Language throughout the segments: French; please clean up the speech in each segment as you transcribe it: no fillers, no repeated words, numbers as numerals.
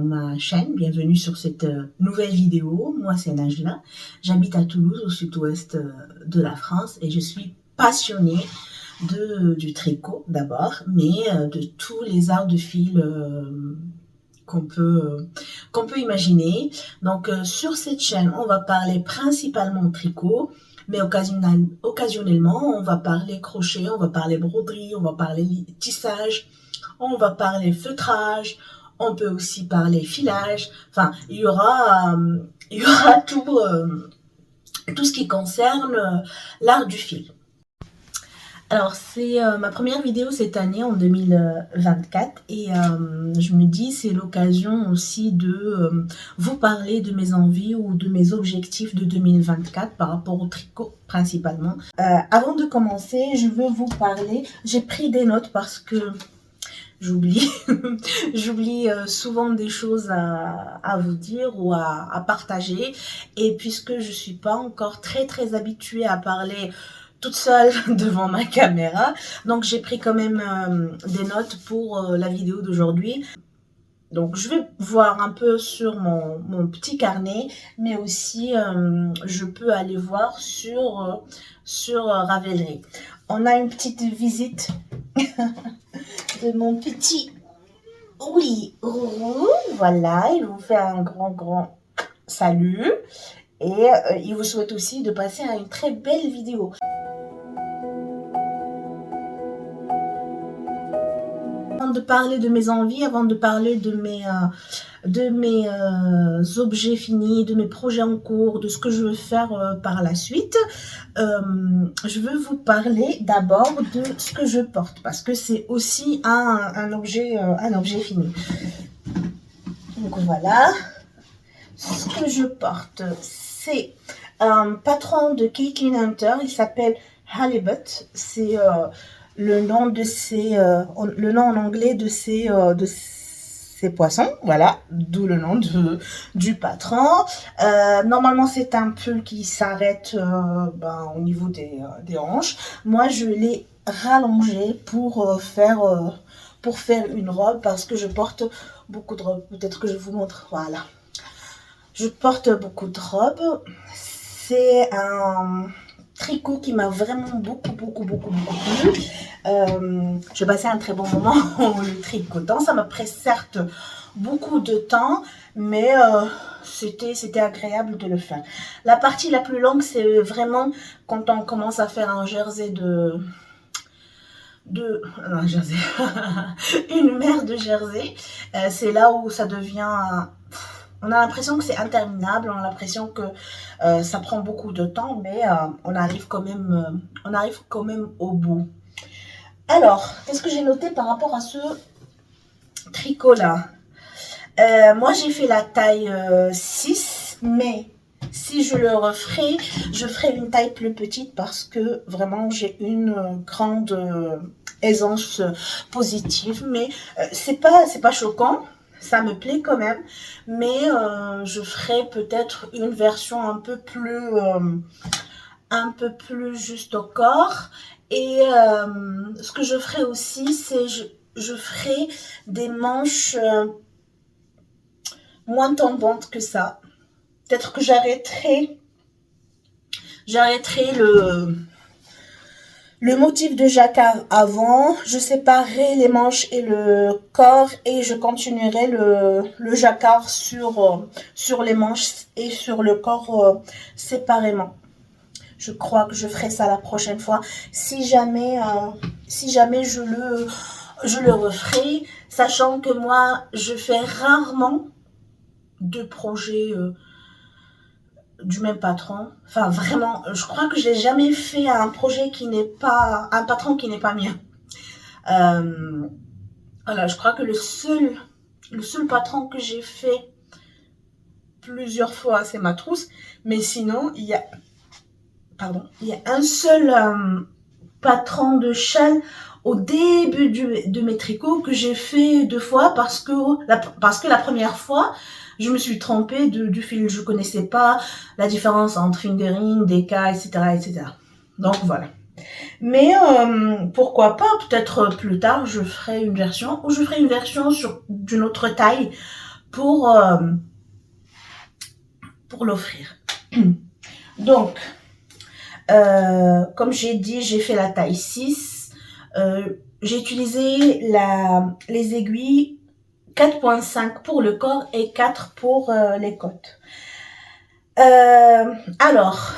ma chaîne, bienvenue sur cette nouvelle vidéo. Moi c'est Najla, j'habite à Toulouse au sud-ouest de la France et je suis passionnée du tricot d'abord, mais de tous les arts de fil qu'on peut imaginer. Donc sur cette chaîne, on va parler principalement tricot, mais occasionnellement, on va parler crochet, on va parler broderie, on va parler tissage, on va parler feutrage, on peut aussi parler filage. Enfin, il y aura tout ce qui concerne l'art du fil. Alors, c'est ma première vidéo cette année, en 2024, et je me dis c'est l'occasion aussi de vous parler de mes envies ou de mes objectifs de 2024 par rapport au tricot principalement. Avant de commencer, je veux vous parler, j'ai pris des notes parce que j'oublie j'oublie souvent des choses à vous dire ou à partager, et puisque je suis pas encore très habituée à parler toute seule devant ma caméra, donc j'ai pris quand même des notes pour la vidéo d'aujourd'hui. Donc je vais voir un peu sur mon petit carnet, mais aussi je peux aller voir sur Ravelry. On a une petite visite de mon petit Rourou. Voilà, il vous fait un grand salut et il vous souhaite aussi de passer à une très belle vidéo. Avant de parler de mes envies, avant de parler de mes objets finis, de mes projets en cours, de ce que je veux faire par la suite, je veux vous parler d'abord de ce que je porte, parce que c'est aussi un objet fini. Donc voilà, ce que je porte, c'est un patron de Caitlin Hunter, il s'appelle Halibut, c'est le nom en anglais de ces poissons, voilà, d'où le nom du patron. Normalement c'est un pull qui s'arrête au niveau des hanches. Moi je l'ai rallongé pour faire une robe, parce que je porte beaucoup de robes. Peut-être que je vous montre, voilà, je porte beaucoup de robes. C'est un tricot qui m'a vraiment beaucoup plu. J'ai passé un très bon moment en le tricotant. Ça m'a pris certes beaucoup de temps, mais c'était agréable de le faire. La partie la plus longue, c'est vraiment quand on commence à faire un jersey une mère de jersey. C'est là où ça devient... on a l'impression que c'est interminable, on a l'impression que ça prend beaucoup de temps, mais on arrive quand même au bout. Alors, qu'est-ce que j'ai noté par rapport à ce tricot-là? Moi, j'ai fait la taille 6, mais si je le referai, je ferai une taille plus petite, parce que vraiment, j'ai une grande aisance positive, mais c'est pas choquant. Ça me plaît quand même, mais je ferai peut-être une version un peu plus juste au corps. Et ce que je ferai aussi, c'est je ferai des manches moins tombantes que ça. Peut-être que j'arrêterai le motif de jacquard avant, je séparerai les manches et le corps, et je continuerai le jacquard sur les manches et sur le corps séparément. Je crois que je ferai ça la prochaine fois. Si jamais je le referai, sachant que moi, je fais rarement de projets du même patron. Enfin, vraiment, je crois que j'ai jamais fait un projet qui n'est pas un patron qui n'est pas mien. Voilà, je crois que le seul patron que j'ai fait plusieurs fois, c'est ma trousse. Mais sinon, il y a un seul patron de châle au début de mes tricots que j'ai fait 2 fois, parce que la première fois, je me suis trompée du fil. Je connaissais pas la différence entre fingering, déca, etc. Donc voilà. Mais pourquoi pas, peut-être plus tard, je ferai une version d'une autre taille pour l'offrir. Donc, comme j'ai dit, j'ai fait la taille 6. J'ai utilisé les aiguilles 4,5 pour le corps et 4 pour les côtes. Alors,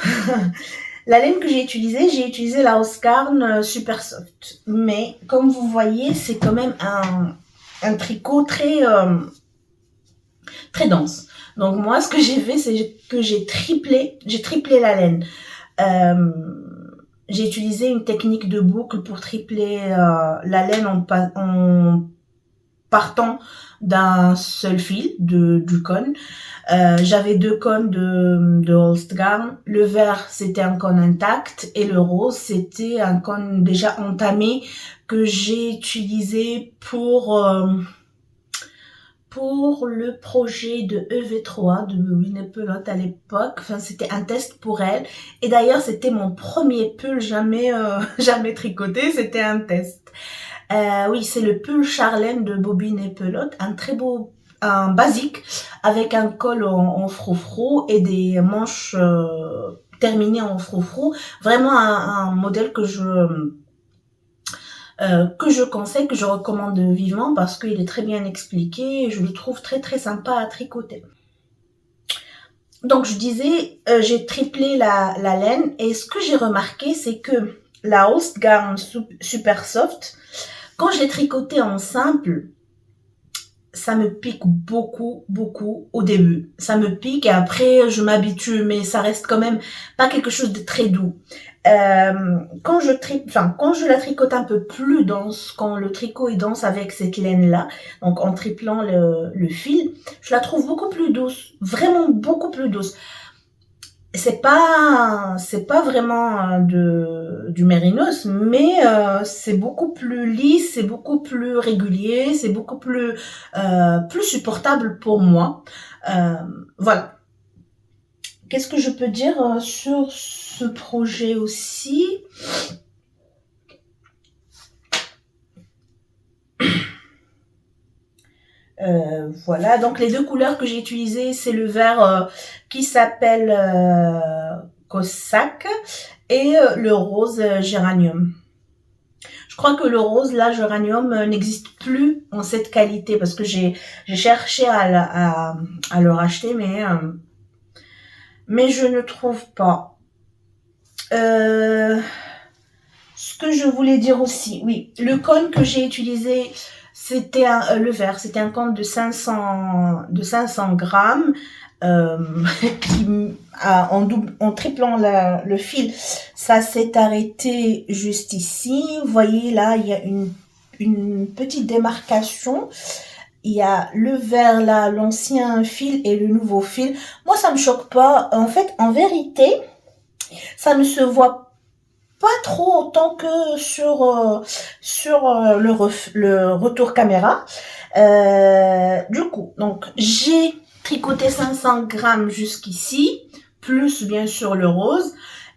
la laine que j'ai utilisé la Husqvarna Super Soft. Mais comme vous voyez, c'est quand même un tricot très dense. Donc moi, ce que j'ai fait, c'est que j'ai triplé la laine. J'ai utilisé une technique de boucle pour tripler la laine en partant d'un seul fil du cône. J'avais 2 cônes de Husqvarna. Le vert, c'était un cône intact et le rose, c'était un cône déjà entamé que j'ai utilisé pour le projet de EV3 de Winnie Pelote à l'époque. Enfin, c'était un test pour elle. Et d'ailleurs, c'était mon premier pull jamais tricoté. C'était un test. Oui, c'est le pull Charlène de Bobine et Pelote. Un très beau, un basique avec un col en froufrou et des manches terminées en froufrou. Vraiment un modèle que je conseille, que je recommande vivement parce qu'il est très bien expliqué et je le trouve très très sympa à tricoter. Donc je disais, j'ai triplé la laine et ce que j'ai remarqué, c'est que la Husqvarna Super Soft, quand je l'ai tricotée en simple, ça me pique beaucoup au début. Ça me pique et après je m'habitue, mais ça reste quand même pas quelque chose de très doux. Quand je la tricote un peu plus dense, quand le tricot est dense avec cette laine-là, donc en triplant le fil, je la trouve beaucoup plus douce, vraiment beaucoup plus douce. C'est pas vraiment du mérinos, mais c'est beaucoup plus lisse, c'est beaucoup plus régulier, c'est beaucoup plus supportable pour moi. Voilà. Qu'est-ce que je peux dire sur ce projet aussi? Voilà, donc les 2 couleurs que j'ai utilisées, c'est le vert qui s'appelle Cossack et le rose géranium. Je crois que le rose, là, géranium, n'existe plus en cette qualité parce que j'ai cherché à le racheter, mais je ne trouve pas. Ce que je voulais dire aussi, oui, le cône que j'ai utilisé, c'était le vert, c'était un cône de 500 grammes qui en triplant le fil, ça s'est arrêté juste ici. Vous voyez là, il y a une petite démarcation. Il y a le vert là, l'ancien fil et le nouveau fil. Moi, ça me choque pas. En fait, en vérité, ça ne se voit pas trop autant que sur le retour caméra. Du coup, donc j'ai tricoté 500 grammes jusqu'ici, plus bien sûr le rose,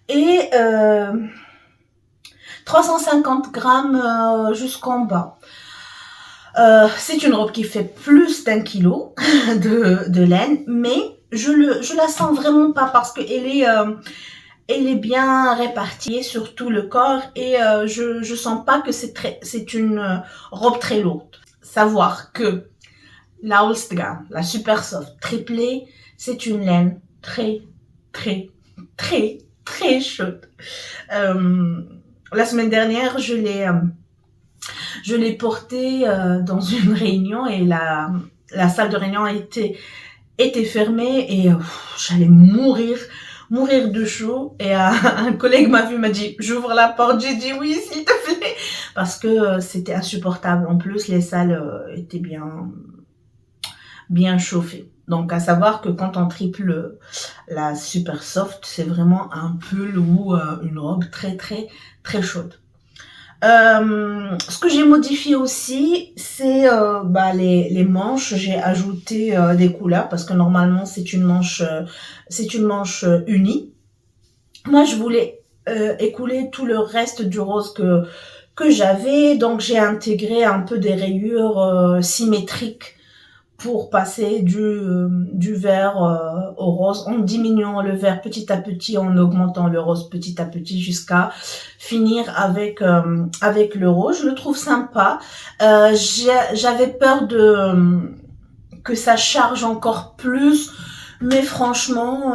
et 350 grammes jusqu'en bas. C'est une robe qui fait plus d'1 kilo de laine, mais je la sens vraiment pas parce que elle est bien répartie sur tout le corps et je sens pas que c'est une robe très lourde. Savoir que la Husqvarna, la Super Soft triplée, c'est une laine très chaude. La semaine dernière, je l'ai portée dans une réunion et la salle de réunion était fermée et j'allais mourir de chaud et un collègue m'a vu, m'a dit j'ouvre la porte, j'ai dit oui s'il te plaît parce que c'était insupportable. En plus les salles étaient bien chauffées. Donc à savoir que quand on triple la Super Soft, c'est vraiment un pull ou une robe très chaude. Ce que j'ai modifié aussi, c'est les manches. J'ai ajouté des couleurs parce que normalement c'est une manche unie. Moi, je voulais écouler tout le reste du rose que j'avais, donc j'ai intégré un peu des rayures symétriques pour passer du vert au rose, en diminuant le vert petit à petit, en augmentant le rose petit à petit, jusqu'à finir avec le rose. Je le trouve sympa. J'avais peur que ça charge encore plus, mais franchement,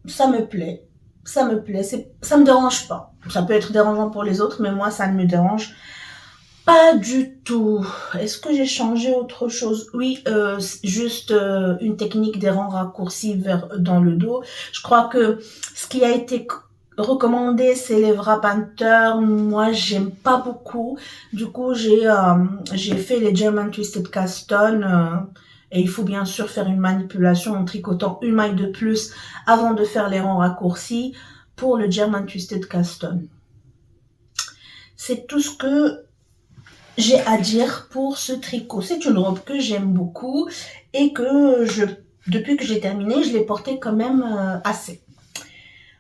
ça me plaît. Ça me plaît. Ça me dérange pas. Ça peut être dérangeant pour les autres, mais moi, ça ne me dérange pas du tout. Est-ce que j'ai changé autre chose? Oui, juste une technique des rangs raccourcis dans le dos. Je crois que ce qui a été recommandé, c'est les Wrap Panther. Moi, j'aime pas beaucoup. Du coup, j'ai fait les German Twisted Caston. Et il faut bien sûr faire une manipulation en tricotant une maille de plus avant de faire les rangs raccourcis pour le German Twisted Caston. C'est tout ce que j'ai à dire pour ce tricot. C'est une robe que j'aime beaucoup et que depuis que j'ai terminé, je l'ai portée quand même assez.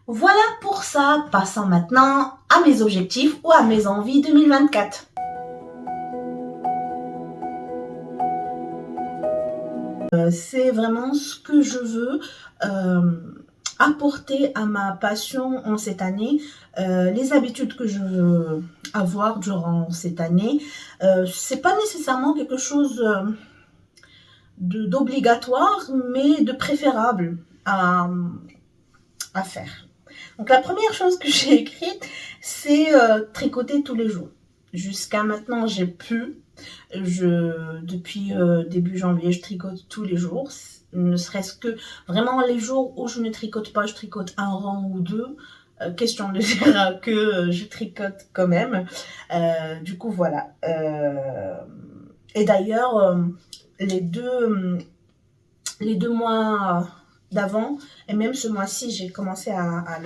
Voilà pour ça. Passons maintenant à mes objectifs ou à mes envies 2024. C'est vraiment ce que je veux apporter à ma passion en cette année, les habitudes que je veux avoir durant cette année. C'est pas nécessairement quelque chose d'obligatoire, mais de préférable à faire. Donc la première chose que j'ai écrite, c'est tricoter tous les jours. Jusqu'à maintenant, j'ai pu. Depuis début janvier, je tricote tous les jours. Ne serait-ce que vraiment les jours où je ne tricote pas, je tricote un rang ou deux. Question de dire que je tricote quand même. Du coup, voilà. Et d'ailleurs, les deux mois d'avant, et même ce mois-ci, j'ai commencé à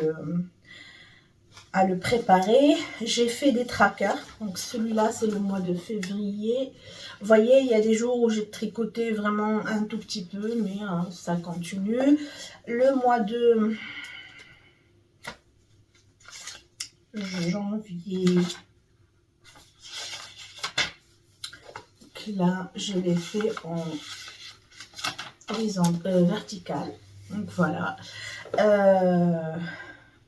le préparer. J'ai fait des trackers. Donc celui-là, c'est le mois de février. Vous voyez, il y a des jours où j'ai tricoté vraiment un tout petit peu, mais ça continue. Le mois de janvier, là, je l'ai fait en vertical. Donc voilà.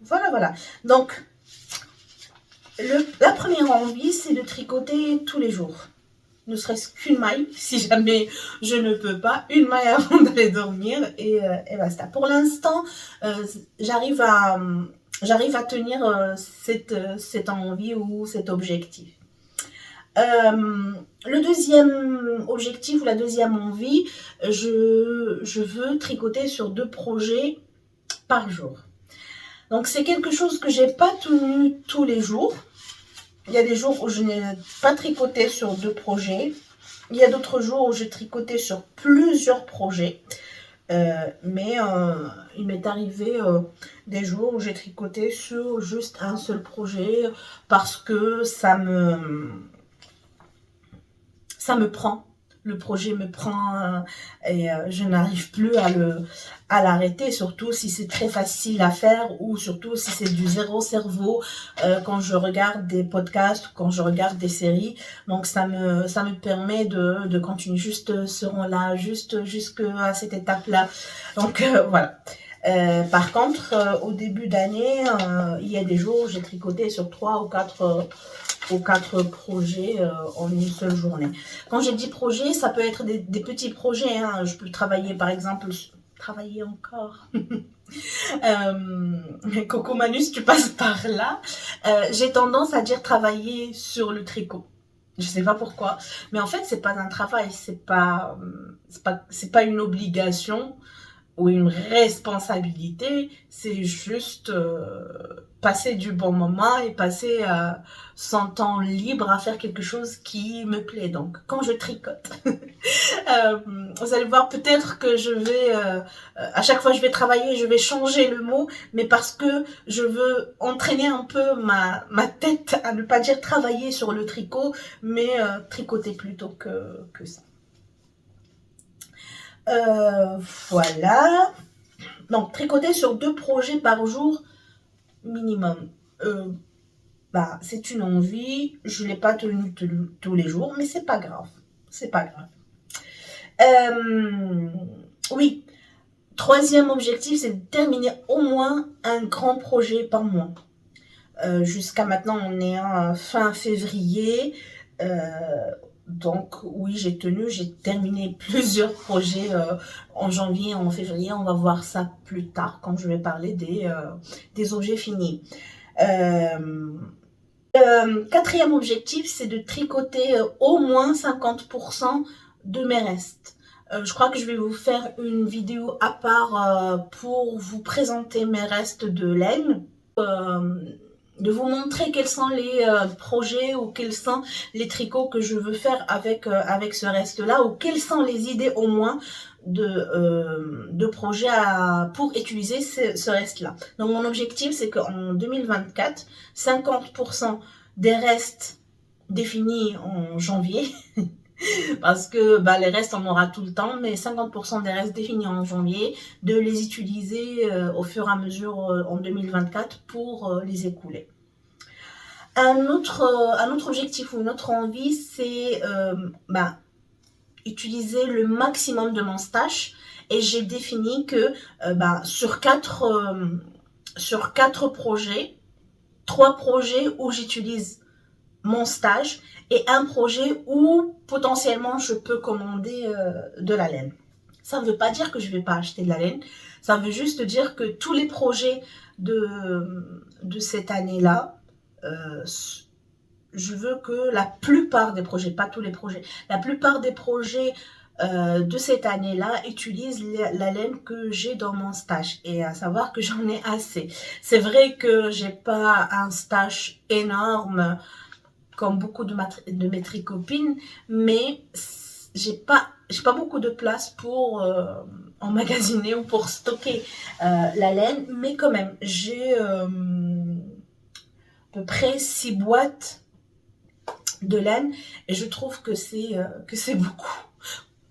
Voilà. Donc, la première envie, c'est de tricoter tous les jours. Ne serait-ce qu'une maille, si jamais je ne peux pas, une maille avant d'aller dormir et basta. Pour l'instant, j'arrive à tenir cette envie ou cet objectif. Le deuxième objectif ou la deuxième envie, je veux tricoter sur 2 projets par jour. Donc c'est quelque chose que j'ai pas tenu tous les jours. Il y a des jours où je n'ai pas tricoté sur 2 projets. Il y a d'autres jours où j'ai tricoté sur plusieurs projets. Mais il m'est arrivé des jours où j'ai tricoté sur juste un seul projet parce que ça me prend. Le projet me prend et je n'arrive plus à l'arrêter, surtout si c'est très facile à faire ou surtout si c'est du zéro cerveau quand je regarde des podcasts, quand je regarde des séries. Donc ça me permet de continuer juste ce rang-là, jusqu'à cette étape-là. Donc voilà. Par contre, au début d'année, il y a des jours où j'ai tricoté sur 3 ou 4 projets en une seule journée. Quand j'ai dit projet, ça peut être des petits projets. Hein. Je peux travailler, par exemple, travailler encore. Coco Manus, tu passes par là. J'ai tendance à dire travailler sur le tricot. Je sais pas pourquoi, mais en fait, c'est pas un travail, c'est pas une obligation ou une responsabilité, c'est juste passer du bon moment et passer son temps libre à faire quelque chose qui me plaît. Donc, quand je tricote, vous allez voir peut-être que je vais, à chaque fois que je vais travailler, je vais changer le mot, mais parce que je veux entraîner un peu ma tête à ne pas dire travailler sur le tricot, mais tricoter plutôt que ça. Voilà. Donc, tricoter sur 2 projets par jour minimum. C'est une envie. Je ne l'ai pas tenu tous les jours, mais c'est pas grave. C'est pas grave. Euh, oui, troisième objectif, c'est de terminer au moins un grand projet par mois. Jusqu'à maintenant, on est fin février. Euh, donc oui, j'ai terminé plusieurs projets en janvier et en février. On va voir ça plus tard quand je vais parler des objets finis. Euh, Quatrième objectif, c'est de tricoter au moins 50% de mes restes. Je crois que je vais vous faire une vidéo à part pour vous présenter mes restes de laine. De vous montrer quels sont les projets ou quels sont les tricots que je veux faire avec ce reste-là, ou quelles sont les idées au moins de projets pour utiliser ce reste-là. Donc mon objectif, c'est qu'en 2024, 50% des restes définis en janvier, parce que les restes, on aura tout le temps, mais 50% des restes définis en janvier, de les utiliser au fur et à mesure en 2024 pour les écouler. Un autre objectif ou une autre envie, c'est utiliser le maximum de mon stash. Et j'ai défini que sur quatre projets, 3 projets où j'utilise mon stage et un projet où potentiellement je peux commander de la laine. Ça ne veut pas dire que je ne vais pas acheter de la laine. Ça veut juste dire que tous les projets de cette année-là, je veux que la plupart des projets, pas tous les projets, la plupart des projets de cette année-là utilisent la laine que j'ai dans mon stage, et à savoir que j'en ai assez. C'est vrai que j'ai pas un stage énorme comme beaucoup de mes tricopines, mais j'ai pas beaucoup de place pour emmagasiner ou pour stocker la laine, mais quand même j'ai à peu près 6 boîtes de laine, et je trouve que c'est beaucoup.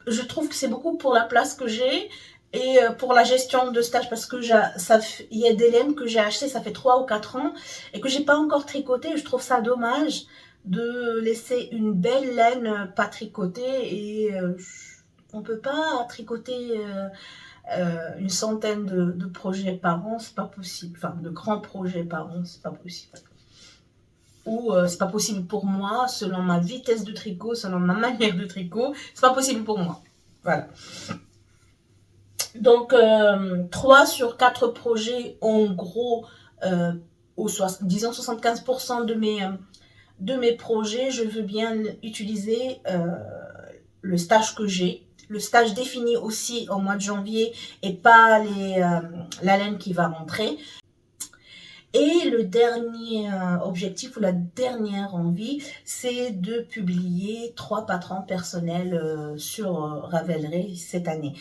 Je trouve que c'est beaucoup pour la place que j'ai et pour la gestion de stage, parce que il y a des laines que j'ai achetées, ça fait 3 ou 4 ans et que j'ai pas encore tricoté, et je trouve ça dommage de laisser une belle laine pas tricotée, et on peut pas tricoter une centaine de projets par an, c'est pas possible. Enfin, de grands projets par an, c'est pas possible. Ou c'est pas possible pour moi, selon ma vitesse de tricot, selon ma manière de tricot, c'est pas possible pour moi. Voilà. Donc 3 sur 4 projets, en gros, disons 75% de mes projets, je veux bien utiliser le stage que j'ai. Le stage défini aussi au mois de janvier, et pas la laine qui va rentrer. Et le dernier objectif ou la dernière envie, c'est de publier 3 patrons personnels sur Ravelry cette année.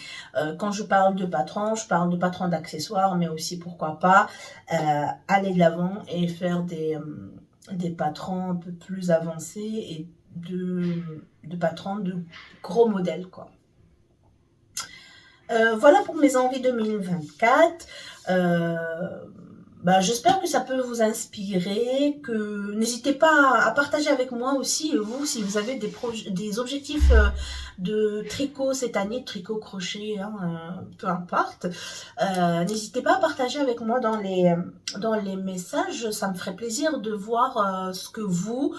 Quand je parle de patrons, je parle de patrons d'accessoires, mais aussi, pourquoi pas, aller de l'avant et faire des patrons un peu plus avancés, et de patrons de gros modèles, quoi. Voilà pour mes envies 2024. J'espère que ça peut vous inspirer, que n'hésitez pas à partager avec moi aussi, vous, si vous avez des objectifs de tricot cette année, tricot, crochet, peu importe. N'hésitez pas à partager avec moi dans les messages. Ça me ferait plaisir de voir ce que vous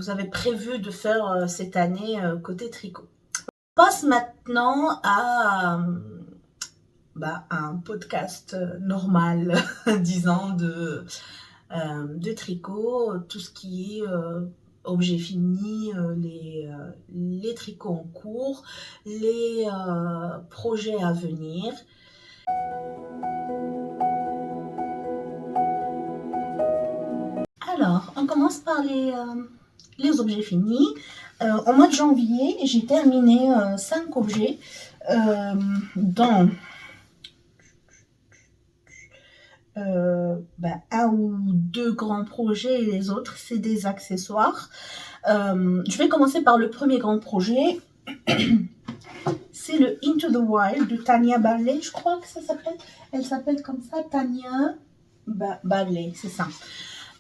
avez prévu de faire cette année côté tricot. On passe maintenant à un podcast normal, disons, de tricot, tout ce qui est objets finis, les tricots en cours, les projets à venir. Alors, on commence par les objets finis. Au mois de janvier, j'ai terminé 5 objets, dont un ou 2 grands projets, et les autres, c'est des accessoires. Je vais commencer par le premier grand projet. C'est le Into the Wild de Tania Barley, je crois que ça s'appelle. Elle s'appelle comme ça, Tania Barley, c'est ça.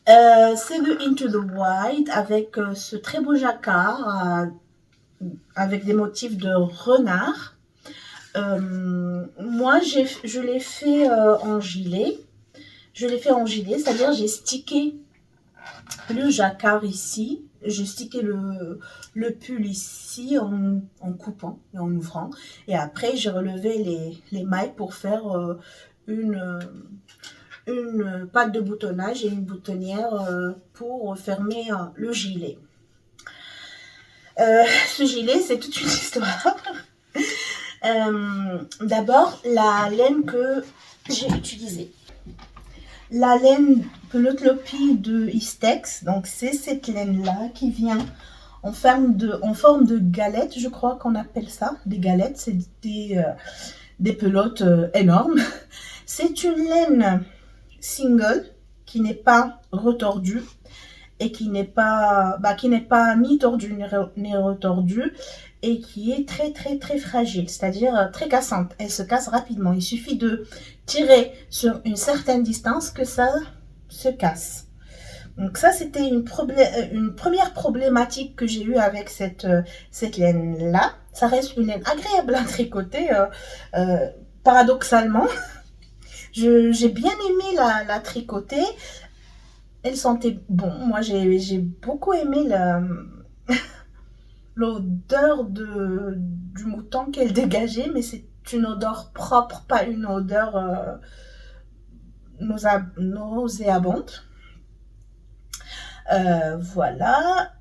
C'est le Into the Wild avec ce très beau jacquard avec des motifs de renard. Moi, je l'ai fait en gilet. Je l'ai fait en gilet, c'est-à-dire j'ai stické le jacquard ici. J'ai stické le pull ici en coupant et en ouvrant. Et après, j'ai relevé les mailles pour faire une, une patte de boutonnage et une boutonnière pour fermer le gilet. Ce gilet, c'est toute une histoire. D'abord, la laine que j'ai utilisée. La laine Pelotlopy de Istex, donc c'est cette laine-là qui vient en forme de galette, je crois qu'on appelle ça, des galettes, c'est des pelotes énormes. C'est une laine single qui n'est pas retordue et qui n'est pas ni tordue ni retordue et qui est très très très fragile, c'est-à-dire très cassante. Elle se casse rapidement. Il suffit de tirer sur une certaine distance que ça se casse. Donc ça, c'était une première problématique que j'ai eue avec cette laine-là. Ça reste une laine agréable à tricoter, paradoxalement. J'ai bien aimé la tricoter. Elle sentait bon. Moi, j'ai beaucoup aimé l'odeur du mouton qu'elle dégageait, mais c'est une odeur propre, pas une odeur nauséabonde. Voilà.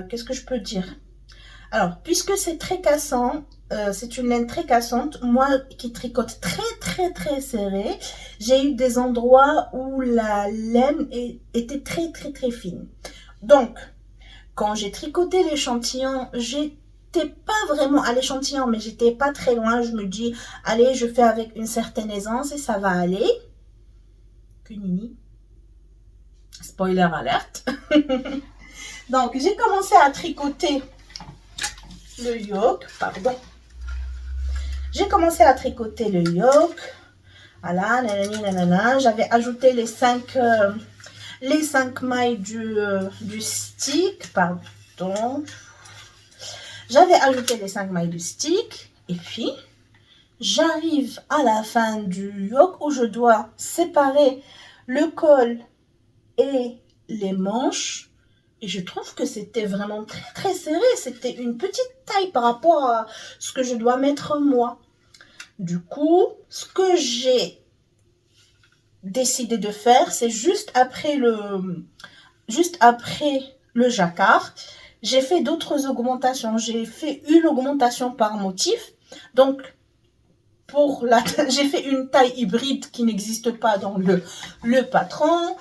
Qu'est-ce que je peux dire? Alors, puisque c'est très cassant, c'est une laine très cassante, moi qui tricote très très très serré, j'ai eu des endroits où la laine était très très très fine. Donc, quand j'ai tricoté l'échantillon, j'étais pas vraiment à l'échantillon, mais j'étais pas très loin. Je me dis, allez, je fais avec une certaine aisance et ça va aller. Que nini. Spoiler alerte. Donc, j'ai commencé à tricoter le yoke, pardon. J'ai commencé à tricoter le yoke. Voilà, nanana. J'avais ajouté les 5 mailles du stick, pardon. J'avais ajouté les 5 mailles du stick et puis j'arrive à la fin du yoke où je dois séparer le col et les manches. Et je trouve que c'était vraiment très très serré. C'était une petite taille par rapport à ce que je dois mettre moi. Du coup, ce que j'ai décidé de faire, c'est juste après le jacquard, j'ai fait d'autres augmentations. J'ai fait une augmentation par motif. Donc, j'ai fait une taille hybride qui n'existe pas dans le patron.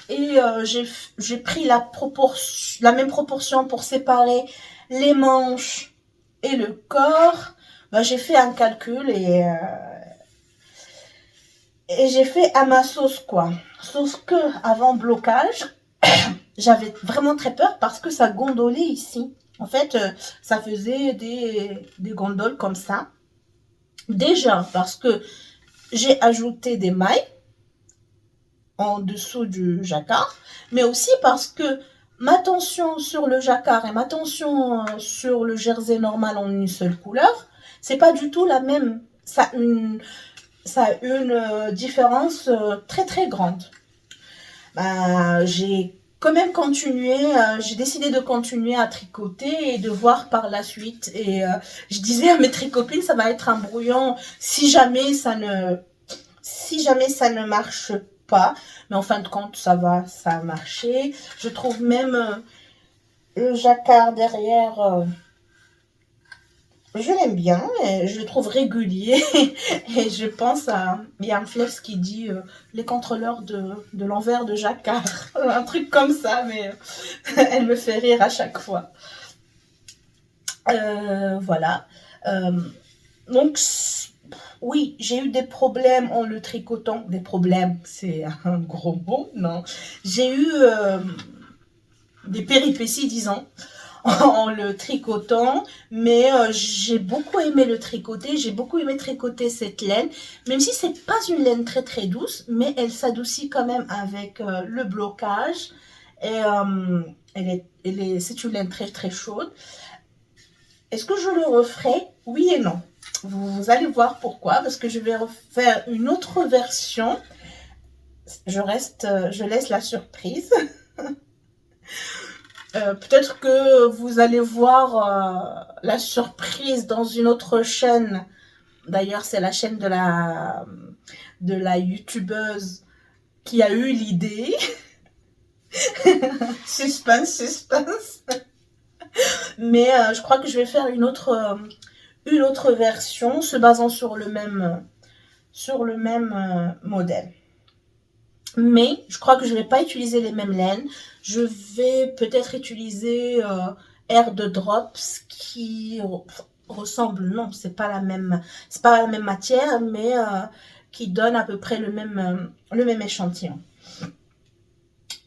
J'ai pris la même proportion pour séparer les manches et le corps. J'ai fait un calcul et j'ai fait à ma sauce, quoi. Sauf que avant blocage, j'avais vraiment très peur parce que ça gondolait ici. En fait, ça faisait des gondoles comme ça. Déjà parce que j'ai ajouté des mailles en dessous du jacquard, mais aussi parce que ma tension sur le jacquard et ma tension sur le jersey normal en une seule couleur, c'est pas du tout la même. Ça a une différence très très grande. J'ai quand même continué, j'ai décidé de continuer à tricoter et de voir par la suite. Et je disais à mes tricopines, ça va être un brouillon si jamais ça ne marche pas. Mais en fin de compte, ça a marché. Je trouve même le jacquard derrière, je l'aime bien, et je le trouve régulier. Et je pense il y a un flex qui dit les contrôleurs de l'envers de jacquard. Un truc comme ça, mais elle me fait rire à chaque fois. Voilà. Donc, oui, j'ai eu des problèmes en le tricotant. Des problèmes, c'est un gros mot, non. J'ai eu des péripéties, disons, en le tricotant, mais j'ai beaucoup aimé le tricoter, j'ai beaucoup aimé tricoter cette laine, même si c'est pas une laine très très douce, mais elle s'adoucit quand même avec le blocage, et c'est une laine très très chaude. Est-ce que je le referai? Oui et non. Vous allez voir pourquoi, parce que je vais refaire une autre version. Je laisse la surprise. Peut-être que vous allez voir la surprise dans une autre chaîne. D'ailleurs, c'est la chaîne de la youtubeuse qui a eu l'idée. Suspense, suspense. Mais je crois que je vais faire une autre version se basant sur le même modèle. Mais je crois que je ne vais pas utiliser les mêmes laines. Je vais peut-être utiliser Air de Drops qui ressemble, non, c'est pas la même matière, mais qui donne à peu près le même échantillon.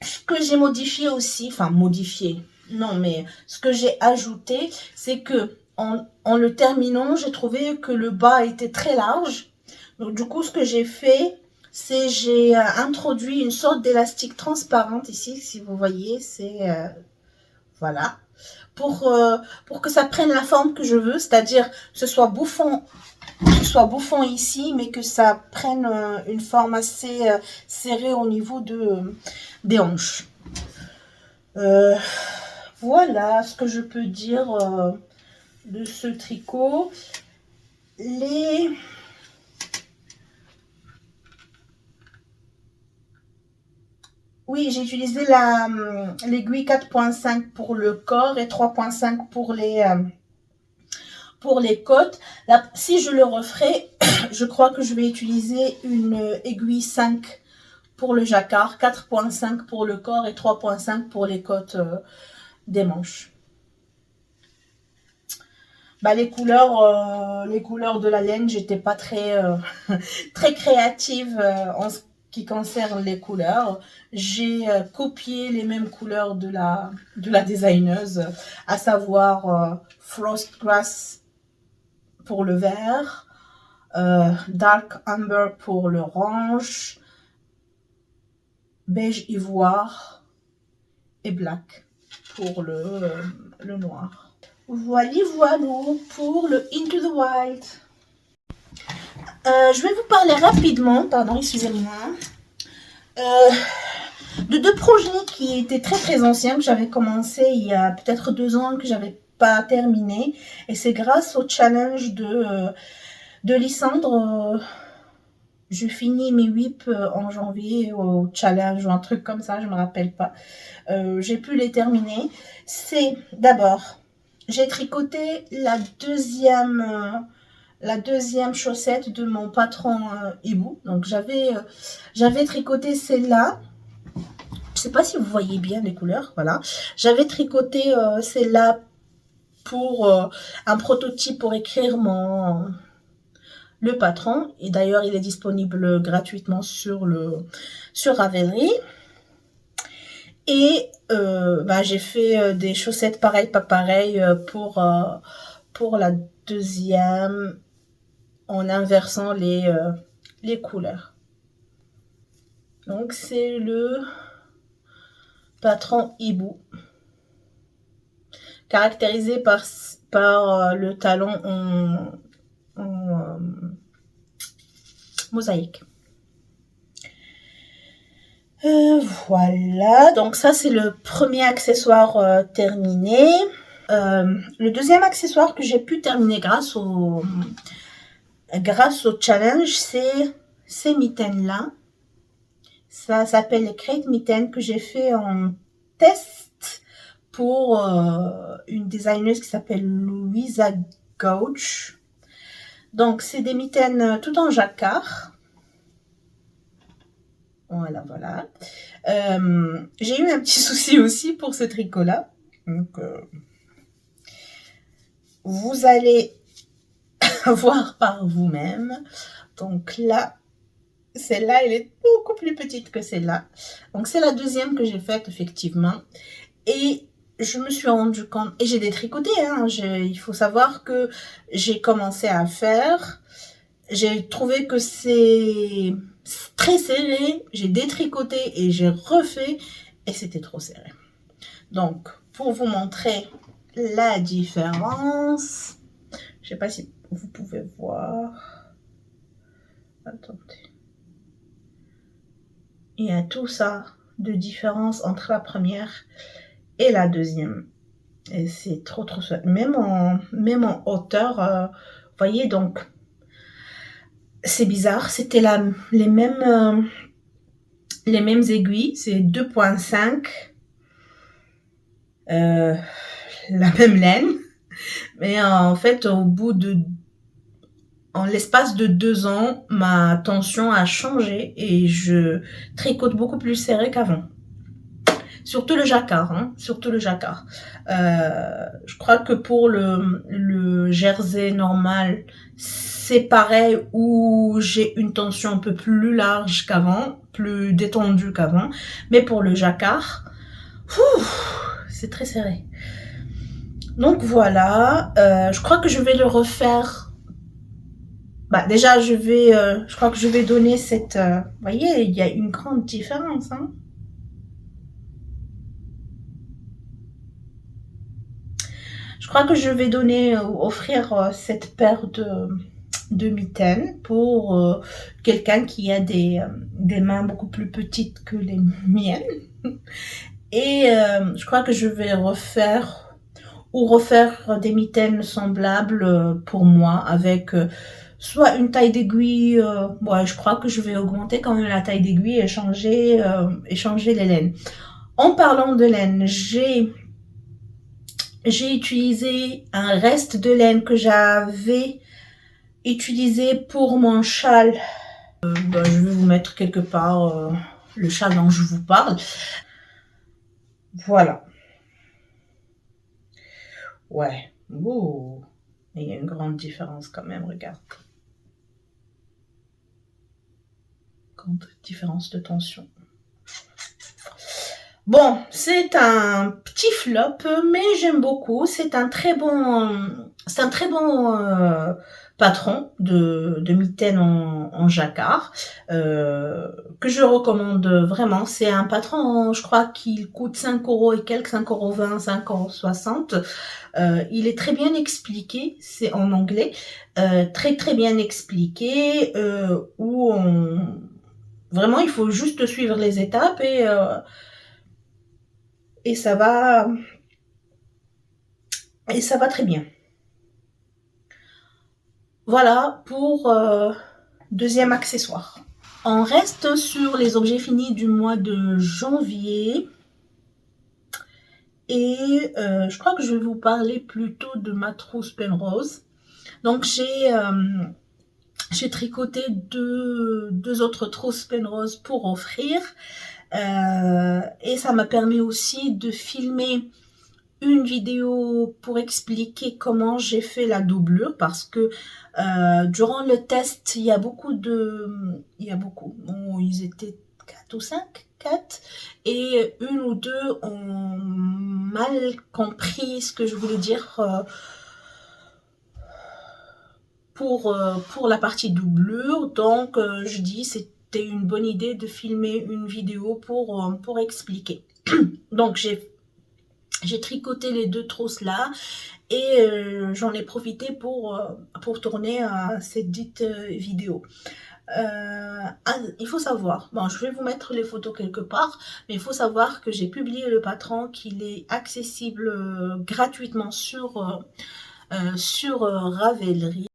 Ce que j'ai modifié aussi, enfin modifié, non, mais ce que j'ai ajouté, c'est que en le terminant, j'ai trouvé que le bas était très large. Donc du coup, ce que j'ai fait, c'est j'ai introduit une sorte d'élastique transparente ici, si vous voyez, c'est voilà, pour que ça prenne la forme que je veux, c'est-à-dire que ce soit bouffon ici, mais que ça prenne une forme assez serrée au niveau des hanches. Voilà ce que je peux dire de ce tricot. Oui, j'ai utilisé l'aiguille 4.5 pour le corps et 3.5 pour les côtes. Là, si je le referai, je crois que je vais utiliser une aiguille 5 pour le jacquard, 4.5 pour le corps et 3.5 pour les côtes des manches. Bah, les couleurs de la laine, j'étais pas très très créative en ce qui concerne les couleurs. J'ai copié les mêmes couleurs de la designeuse, à savoir Frost Grass pour le vert, Dark Amber pour l'orange, beige ivoire et black pour le noir. Voilà pour le Into the Wild. Je vais vous parler rapidement, pardon, excusez-moi, de deux projets qui étaient très très anciens, que j'avais commencé il y a peut-être 2 ans, que j'avais pas terminé. Et c'est grâce au challenge de Lysandre. Je finis mes whips en janvier au challenge ou un truc comme ça, je me rappelle pas. J'ai pu les terminer. C'est d'abord, j'ai tricoté la deuxième chaussette de mon patron Hibou. Donc j'avais tricoté celle-là. Je sais pas si vous voyez bien les couleurs, voilà. J'avais tricoté celle-là pour un prototype pour écrire le patron. Et d'ailleurs, il est disponible gratuitement sur Ravelry. Et j'ai fait des chaussettes pareilles, pas pareilles pour la deuxième, en inversant les couleurs. Donc c'est le patron Hibou, caractérisé par le talon en mosaïque. Voilà, donc ça c'est le premier accessoire terminé. Le deuxième accessoire que j'ai pu terminer grâce au challenge, c'est ces mitaines-là. Ça s'appelle les Crate Mitaines, que j'ai fait en test pour une designeuse qui s'appelle Louisa Gouch. Donc, c'est des mitaines tout en jacquard. Voilà. J'ai eu un petit souci aussi pour ce tricot-là. Donc, vous allez voir par vous-même. Donc là, celle-là, elle est beaucoup plus petite que celle-là. Donc, c'est la deuxième que j'ai faite, effectivement. Et je me suis rendu compte, et j'ai détricoté, hein, il faut savoir que j'ai commencé à faire. J'ai trouvé que c'est très serré. J'ai détricoté et j'ai refait. Et c'était trop serré. Donc, pour vous montrer la différence. Je sais pas si vous pouvez voir. Attendez. Il y a tout ça de différence entre la première et la deuxième. Et c'est trop chouette. Même en hauteur, vous voyez, donc c'est bizarre. C'était les mêmes aiguilles. C'est 2,5. La même laine. Mais en fait, en l'espace de 2 ans, ma tension a changé et je tricote beaucoup plus serré qu'avant. Surtout le jacquard, hein, surtout le jacquard. Je crois que pour le jersey normal, c'est pareil où j'ai une tension un peu plus large qu'avant, plus détendue qu'avant. Mais pour le jacquard, c'est très serré. Donc voilà, je crois que je vais le refaire. Bah déjà, je crois que je vais donner cette... vous voyez, il y a une grande différence, hein. Je crois que je vais offrir cette paire de mitaines pour quelqu'un qui a des mains beaucoup plus petites que les miennes. Et je crois que je vais refaire des mitaines semblables pour moi avec soit une taille d'aiguille. Ouais, je crois que je vais augmenter quand même la taille d'aiguille et changer les laines. En parlant de laine, j'ai utilisé un reste de laine que j'avais utilisé pour mon châle. Je vais vous mettre quelque part le châle dont je vous parle. Voilà. Ouais. Ouh. Il y a une grande différence quand même, regarde. Grande différence de tension. Bon, c'est un petit flop, mais j'aime beaucoup. C'est un très bon patron de mitaines en jacquard que je recommande vraiment. C'est un patron, je crois qu'il coûte 5 € et quelques, 5,20 €, 5,60 €. Il est très bien expliqué, c'est en anglais, très très bien expliqué, où vraiment il faut juste suivre les étapes et ça va très bien. Voilà pour deuxième accessoire. On reste sur les objets finis du mois de janvier. Et je crois que je vais vous parler plutôt de ma trousse Penrose. Donc j'ai tricoté deux autres trousses Penrose pour offrir. Et ça m'a permis aussi de filmer une vidéo pour expliquer comment j'ai fait la doublure, parce que durant le test, ils étaient 4 ou 5, 4, et une ou deux ont mal compris ce que je voulais dire pour la partie doublure. Donc je dis c'était une bonne idée de filmer une vidéo pour expliquer. Donc j'ai tricoté les deux trousses là et j'en ai profité pour tourner cette dite vidéo. Il faut savoir, bon, je vais vous mettre les photos quelque part, mais il faut savoir que j'ai publié le patron, qu'il est accessible gratuitement sur Ravelry.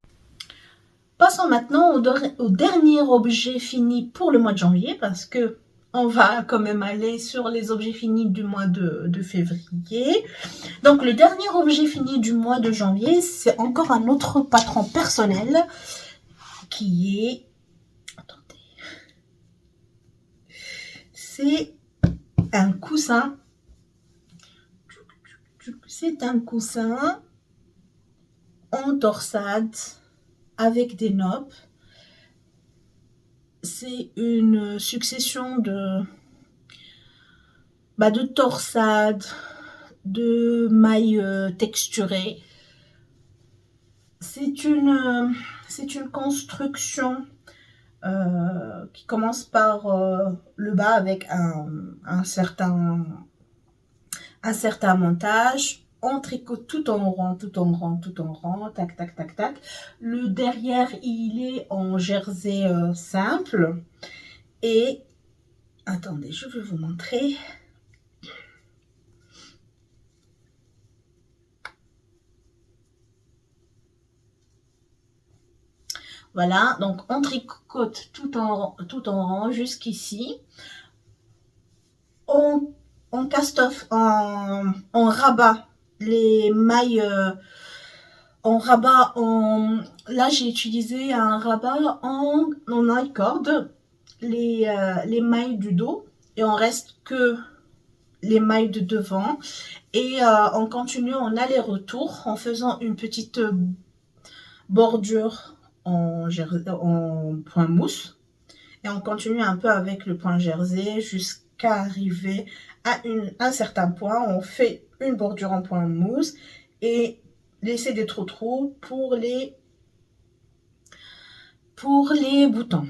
Passons maintenant au dernier objet fini pour le mois de janvier, parce que on va quand même aller sur les objets finis du mois de février. Donc le dernier objet fini du mois de janvier, c'est encore un autre patron personnel qui est... Attendez. C'est un coussin. C'est un coussin en torsade avec des noppes. C'est une succession de torsades, de mailles texturées. C'est une construction qui commence par le bas avec un certain montage. on tricote tout en rond, tout en rond, tout en rond, tac, tac, tac, tac. Le derrière, il est en jersey simple. Et, attendez, je vais vous montrer. Voilà, donc on tricote tout en rond jusqu'ici. On cast-off, on rabat les mailles, là j'ai utilisé un rabat en high cord, les mailles du dos, et on reste que les mailles de devant, et on continue en aller-retour en faisant une petite bordure en point mousse, et on continue un peu avec le point jersey jusqu'à arriver à un certain point. On fait une bordure en point mousse et laisser des trous pour les boutons.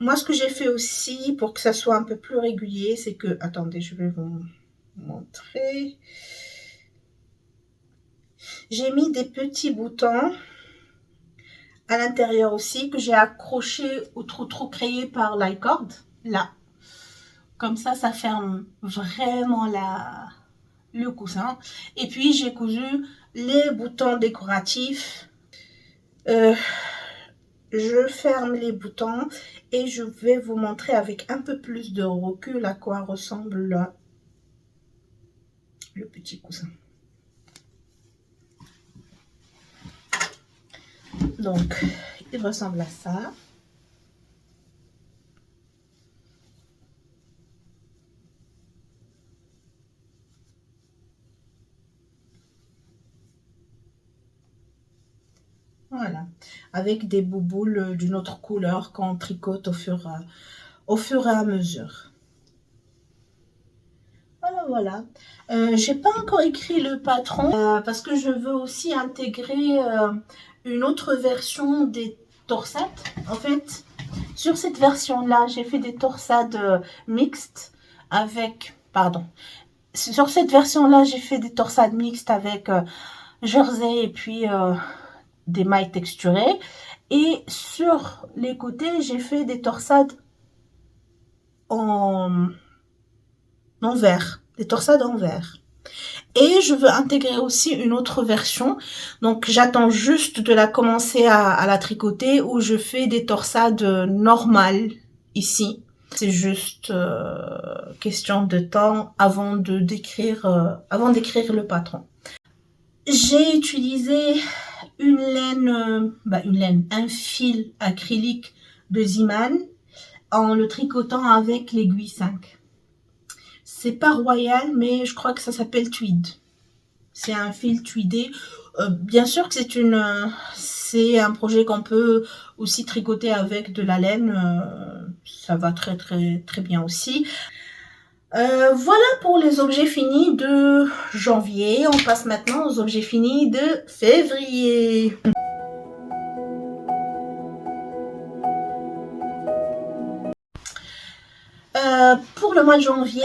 Moi, ce que j'ai fait aussi pour que ça soit un peu plus régulier, c'est que, attendez, je vais vous montrer. J'ai mis des petits boutons à l'intérieur aussi, que j'ai accroché au trou créé par l'high cord, là. Comme ça ferme vraiment le coussin. Et puis, j'ai cousu les boutons décoratifs. Je ferme les boutons et je vais vous montrer avec un peu plus de recul à quoi ressemble le petit coussin. Donc, il ressemble à ça. Voilà, avec des bouboules d'une autre couleur qu'on tricote au fur et à mesure. Voilà. J'ai pas encore écrit le patron parce que je veux aussi intégrer une autre version des torsades. En fait, sur cette version-là, j'ai fait des torsades mixtes avec... Pardon. Sur cette version-là, j'ai fait des torsades mixtes avec jersey et puis des mailles texturées. Et sur les côtés, j'ai fait des torsades en vert. Des torsades en vert. Et je veux intégrer aussi une autre version. Donc, j'attends juste de la commencer à la tricoter, où je fais des torsades normales ici. C'est juste question de temps avant d'écrire le patron. J'ai utilisé un fil acrylique de Ziman en le tricotant avec l'aiguille 5. C'est pas royal, mais je crois que ça s'appelle tweed. C'est un fil tweedé. Bien sûr que c'est un projet qu'on peut aussi tricoter avec de la laine. Ça va très très très bien aussi. Voilà pour les objets finis de janvier. On passe maintenant aux objets finis de février. Pour le mois de janvier,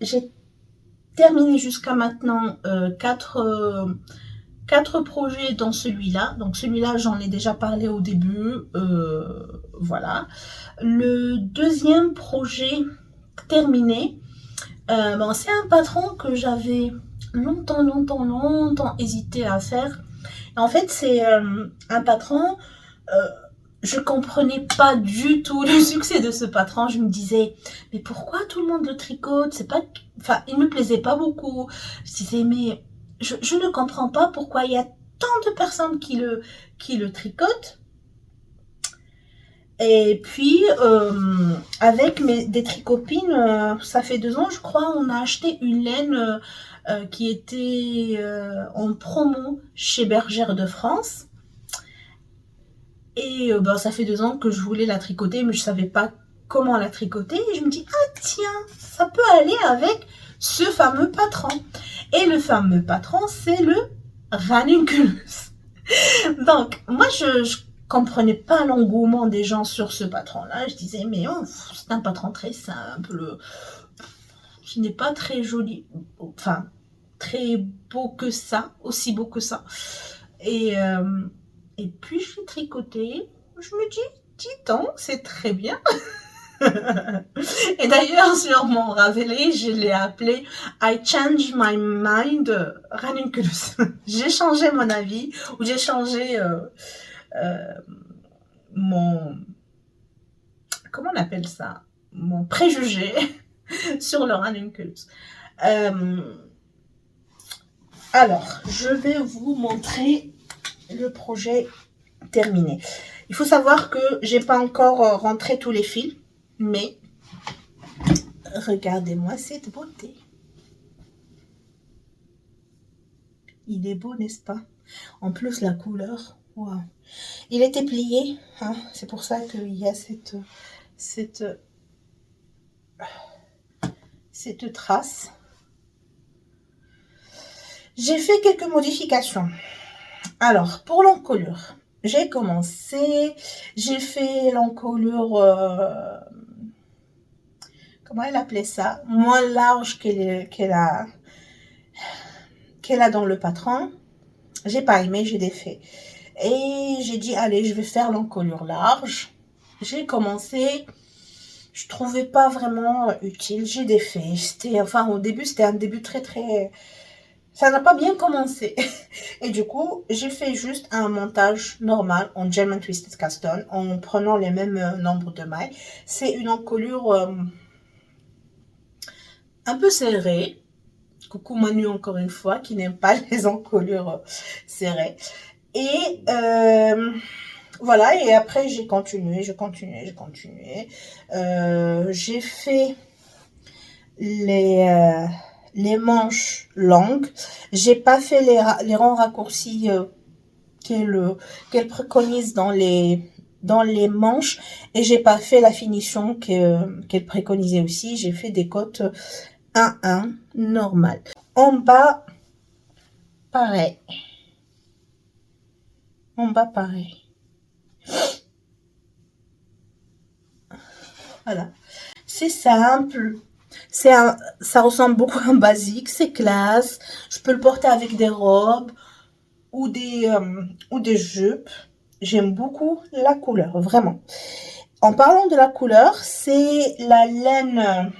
j'ai terminé jusqu'à maintenant 4 projets dans celui-là. Donc celui-là, j'en ai déjà parlé au début. Voilà. Le deuxième projet terminé, c'est un patron que j'avais longtemps hésité à faire. En fait, c'est un patron... je comprenais pas du tout le succès de ce patron. Je me disais, mais pourquoi tout le monde le tricote? C'est pas, enfin, il me plaisait pas beaucoup. Je disais, mais je ne comprends pas pourquoi il y a tant de personnes qui le tricotent. Et puis, avec des tricopines, ça fait 2 ans, je crois, on a acheté une laine qui était en promo chez Bergère de France. Et ça fait 2 ans que je voulais la tricoter, mais je savais pas comment la tricoter. Et je me dis, ah tiens, ça peut aller avec ce fameux patron. Et le fameux patron, c'est le ranunculus. Donc, moi, je comprenais pas l'engouement des gens sur ce patron-là. Je disais, mais c'est un patron très simple, qui n'est pas très joli. Enfin, très beau que ça, aussi beau que ça. Et, euh, et puis je vais tricoter. Je me dis, dis donc, c'est très bien. Et d'ailleurs, sur mon Ravelry, je l'ai appelé I change my mind ranunculus. J'ai changé mon avis, ou j'ai changé euh, mon, comment on appelle ça, mon préjugé sur le ranunculus. Alors, je vais vous montrer le projet terminé. Il faut savoir que j'ai pas encore rentré tous les fils, mais regardez-moi cette beauté. Il est beau, n'est-ce pas? En plus, la couleur, waouh. Il était plié, hein, c'est pour ça qu'il y a cette trace. J'ai fait quelques modifications. Alors, pour l'encolure, j'ai commencé, j'ai fait l'encolure, comment elle appelait ça, moins large qu'elle a dans le patron. J'ai pas aimé, j'ai défait. Et j'ai dit, allez, je vais faire l'encolure large. J'ai commencé, je trouvais pas vraiment utile, j'ai défait. Enfin, au début, c'était un début très, ça n'a pas bien commencé. Et du coup, j'ai fait juste un montage normal en German Twisted Cast On en prenant les mêmes nombres de mailles. C'est une encolure un peu serrée. Coucou Manu encore une fois, qui n'aime pas les encolures serrées. Et voilà, et après j'ai continué. J'ai fait les manches longues. J'ai pas fait les rangs raccourcis qu'elle préconise dans les manches, et j'ai pas fait la finition qu'elle préconisait aussi. J'ai fait des côtes 1-1 normal. En bas, pareil. Voilà. C'est simple. Ça ressemble beaucoup à un basique. C'est classe. Je peux le porter avec des robes ou des jupes. J'aime beaucoup la couleur, vraiment. En parlant de la couleur, c'est la laine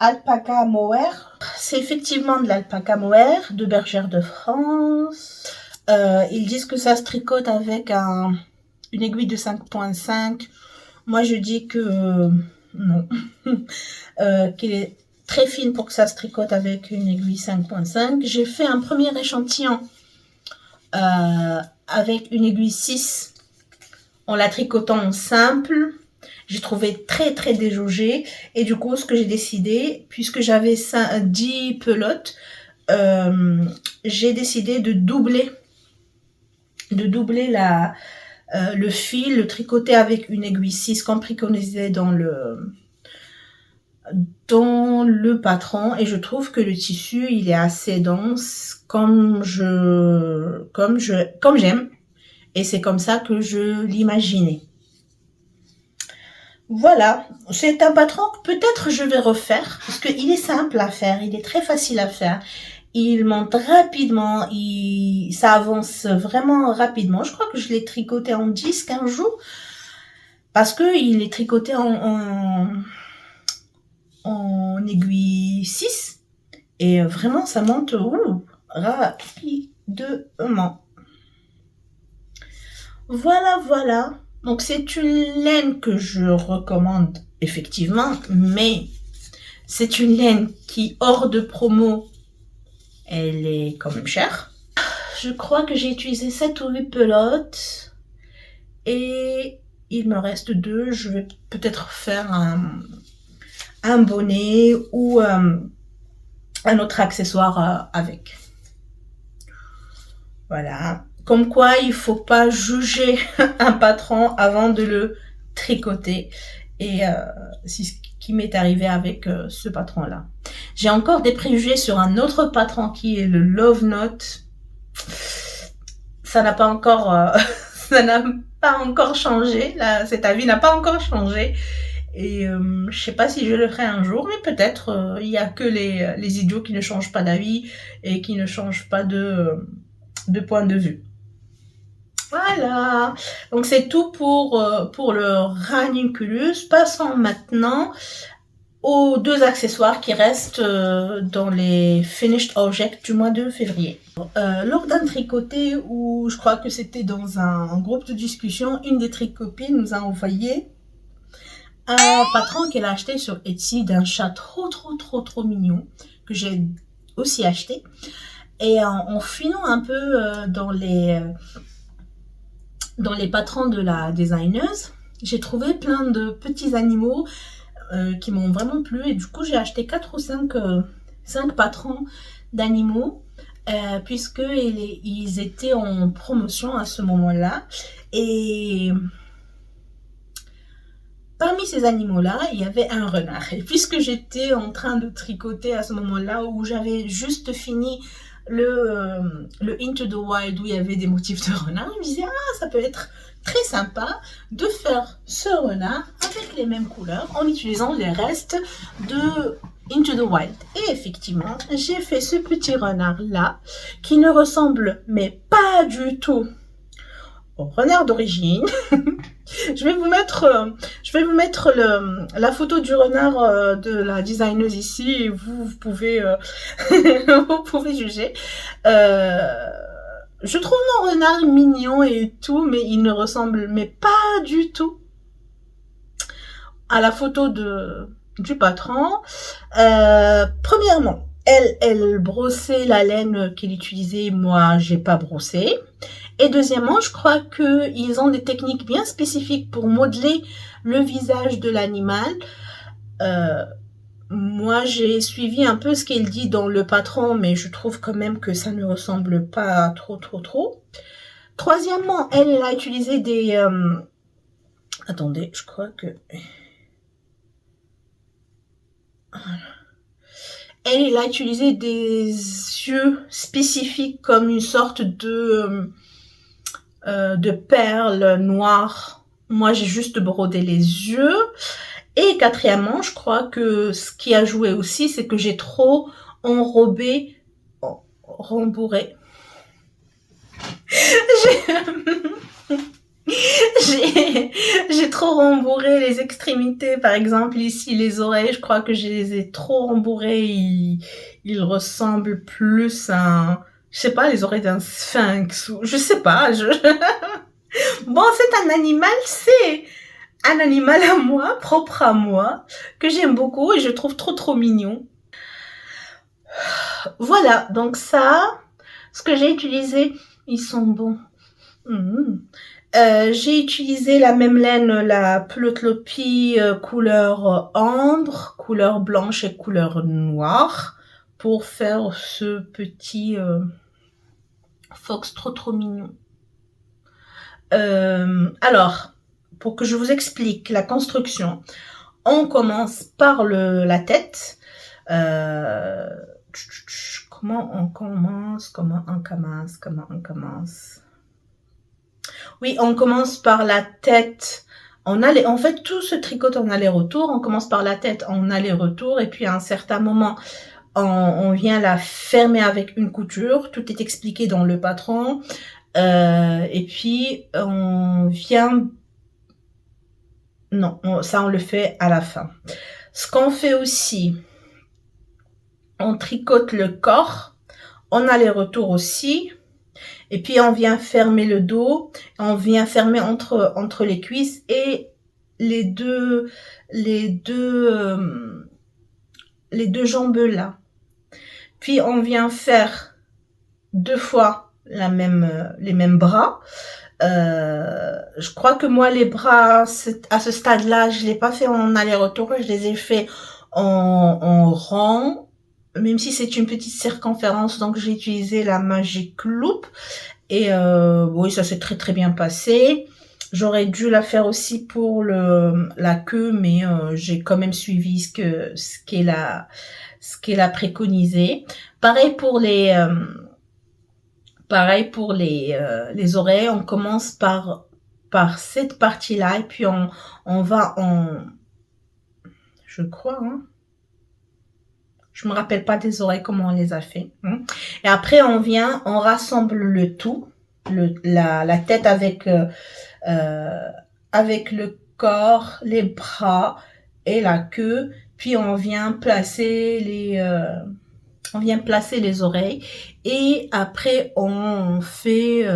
alpaca mohair. C'est effectivement de l'alpaca mohair de Bergère de France. Ils disent que ça se tricote avec une aiguille de 5.5. Moi, je dis que non. Qu'elle est très fine pour que ça se tricote avec une aiguille 5.5. J'ai fait un premier échantillon avec une aiguille 6 en la tricotant en simple. J'ai trouvé très déjaugé, et du coup ce que j'ai décidé, puisque j'avais 10 pelotes, j'ai décidé de doubler le fil, le tricoter avec une aiguille 6 comme préconisé dans le patron, et je trouve que le tissu il est assez dense comme j'aime, et c'est comme ça que je l'imaginais. Voilà, c'est un patron que peut-être je vais refaire, parce qu'il est simple à faire, il est très facile à faire. Il monte rapidement, ça avance vraiment rapidement. Je crois que je l'ai tricoté en 10-15 jours, parce qu'il est tricoté en aiguille 6, et vraiment ça monte rapidement. Voilà. Donc c'est une laine que je recommande effectivement, mais c'est une laine qui, hors de promo, elle est quand même chère. Je crois que j'ai utilisé 7 ou 8 pelotes, et il me reste 2. Je vais peut-être faire un bonnet ou un autre accessoire avec. Voilà. Comme quoi, il faut pas juger un patron avant de le tricoter. Et c'est ce qui m'est arrivé avec ce patron-là. J'ai encore des préjugés sur un autre patron qui est le Love Note. Ça n'a pas encore, ça n'a pas encore changé. Cet avis n'a pas encore changé. Et je sais pas si je le ferai un jour, mais peut-être. Il y a que les idiots qui ne changent pas d'avis et qui ne changent pas de point de vue. Voilà, donc c'est tout pour le ranunculus. Passons maintenant aux deux accessoires qui restent dans les finished objects du mois de février. Lors d'un tricoté où je crois que c'était dans un groupe de discussion, une des tricopines nous a envoyé un patron qu'elle a acheté sur Etsy d'un chat trop mignon que j'ai aussi acheté. Et en fouillant un peu dans les patrons de la designeuse, j'ai trouvé plein de petits animaux qui m'ont vraiment plu. Et du coup, j'ai acheté 4 ou 5 patrons d'animaux puisque ils étaient en promotion à ce moment-là. Et parmi ces animaux-là, il y avait un renard. Et puisque j'étais en train de tricoter à ce moment-là, où j'avais juste fini le Into the Wild où il y avait des motifs de renard, je me disais, ah, ça peut être très sympa de faire ce renard avec les mêmes couleurs en utilisant les restes de Into the Wild. Et effectivement, j'ai fait ce petit renard-là qui ne ressemble mais pas du tout au renard d'origine. Je vais vous mettre la photo du renard de la designeuse ici et vous pouvez vous pouvez juger. Je trouve mon renard mignon et tout, mais il ne ressemble mais pas du tout à la photo du patron. Premièrement, elle brossait la laine qu'elle utilisait, moi j'ai pas brossé. Et deuxièmement, je crois qu'ils ont des techniques bien spécifiques pour modeler le visage de l'animal. Moi, j'ai suivi un peu ce qu'elle dit dans le patron, mais je trouve quand même que ça ne ressemble pas trop. Troisièmement, elle a utilisé des... Attendez, je crois que... Elle a utilisé des yeux spécifiques comme une sorte de perles noires. Moi, j'ai juste brodé les yeux. Et quatrièmement, je crois que ce qui a joué aussi, c'est que j'ai trop rembourré. J'ai trop rembourré les extrémités, par exemple ici les oreilles, je crois que je les ai trop rembourrées, ils ressemblent plus à, je sais pas, les oreilles d'un sphinx, ou je sais pas, Bon, c'est un animal à moi, propre à moi, que j'aime beaucoup et je trouve trop mignon. Voilà, donc ça, ce que j'ai utilisé, ils sont bons. J'ai utilisé la même laine, la Plotlopie couleur ambre, couleur blanche et couleur noire pour faire ce petit fox trop mignon. Alors, pour que je vous explique la construction, on commence par la tête. Comment on commence? Oui, on commence par la tête. En fait, tout se tricote en aller-retour. On commence par la tête en aller-retour et puis à un certain moment, on vient la fermer avec une couture. Tout est expliqué dans le patron. Et puis, on vient... Non, ça, on le fait à la fin. Ce qu'on fait aussi, on tricote le corps en aller-retour aussi. Et puis, on vient fermer le dos. On vient fermer entre les cuisses et les deux jambes là. Puis, on vient faire 2 fois les mêmes bras. Je crois que moi, les bras, à ce stade-là, je l'ai pas fait en aller-retour. Je les ai fait en rond. Même si c'est une petite circonférence, donc j'ai utilisé la Magic Loop. Et oui, ça s'est très bien passé. J'aurais dû la faire aussi pour la queue, mais j'ai quand même suivi ce qu'elle a préconisé. Pareil pour les oreilles. On commence par cette partie-là et puis on va je crois, hein. Je me rappelle pas des oreilles, comment on les a fait. Hein. Et après, on rassemble le tout, la tête avec le corps, les bras et la queue. Puis on vient placer les oreilles. Et après, on fait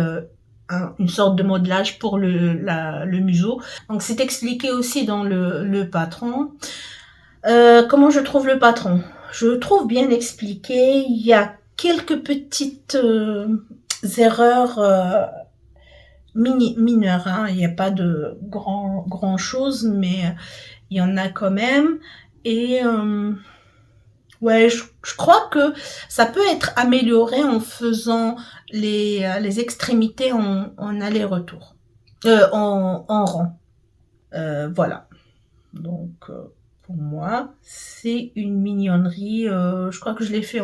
une sorte de modelage pour le museau. Donc, c'est expliqué aussi dans le patron. Comment je trouve le patron? Je le trouve bien expliqué. Il y a quelques petites erreurs mineures. Hein. Il n'y a pas de grand chose, mais il y en a quand même. Et ouais, je crois que ça peut être amélioré en faisant les extrémités en aller-retour, en rang. Voilà. Donc, pour moi, c'est une mignonnerie. Je crois que je l'ai fait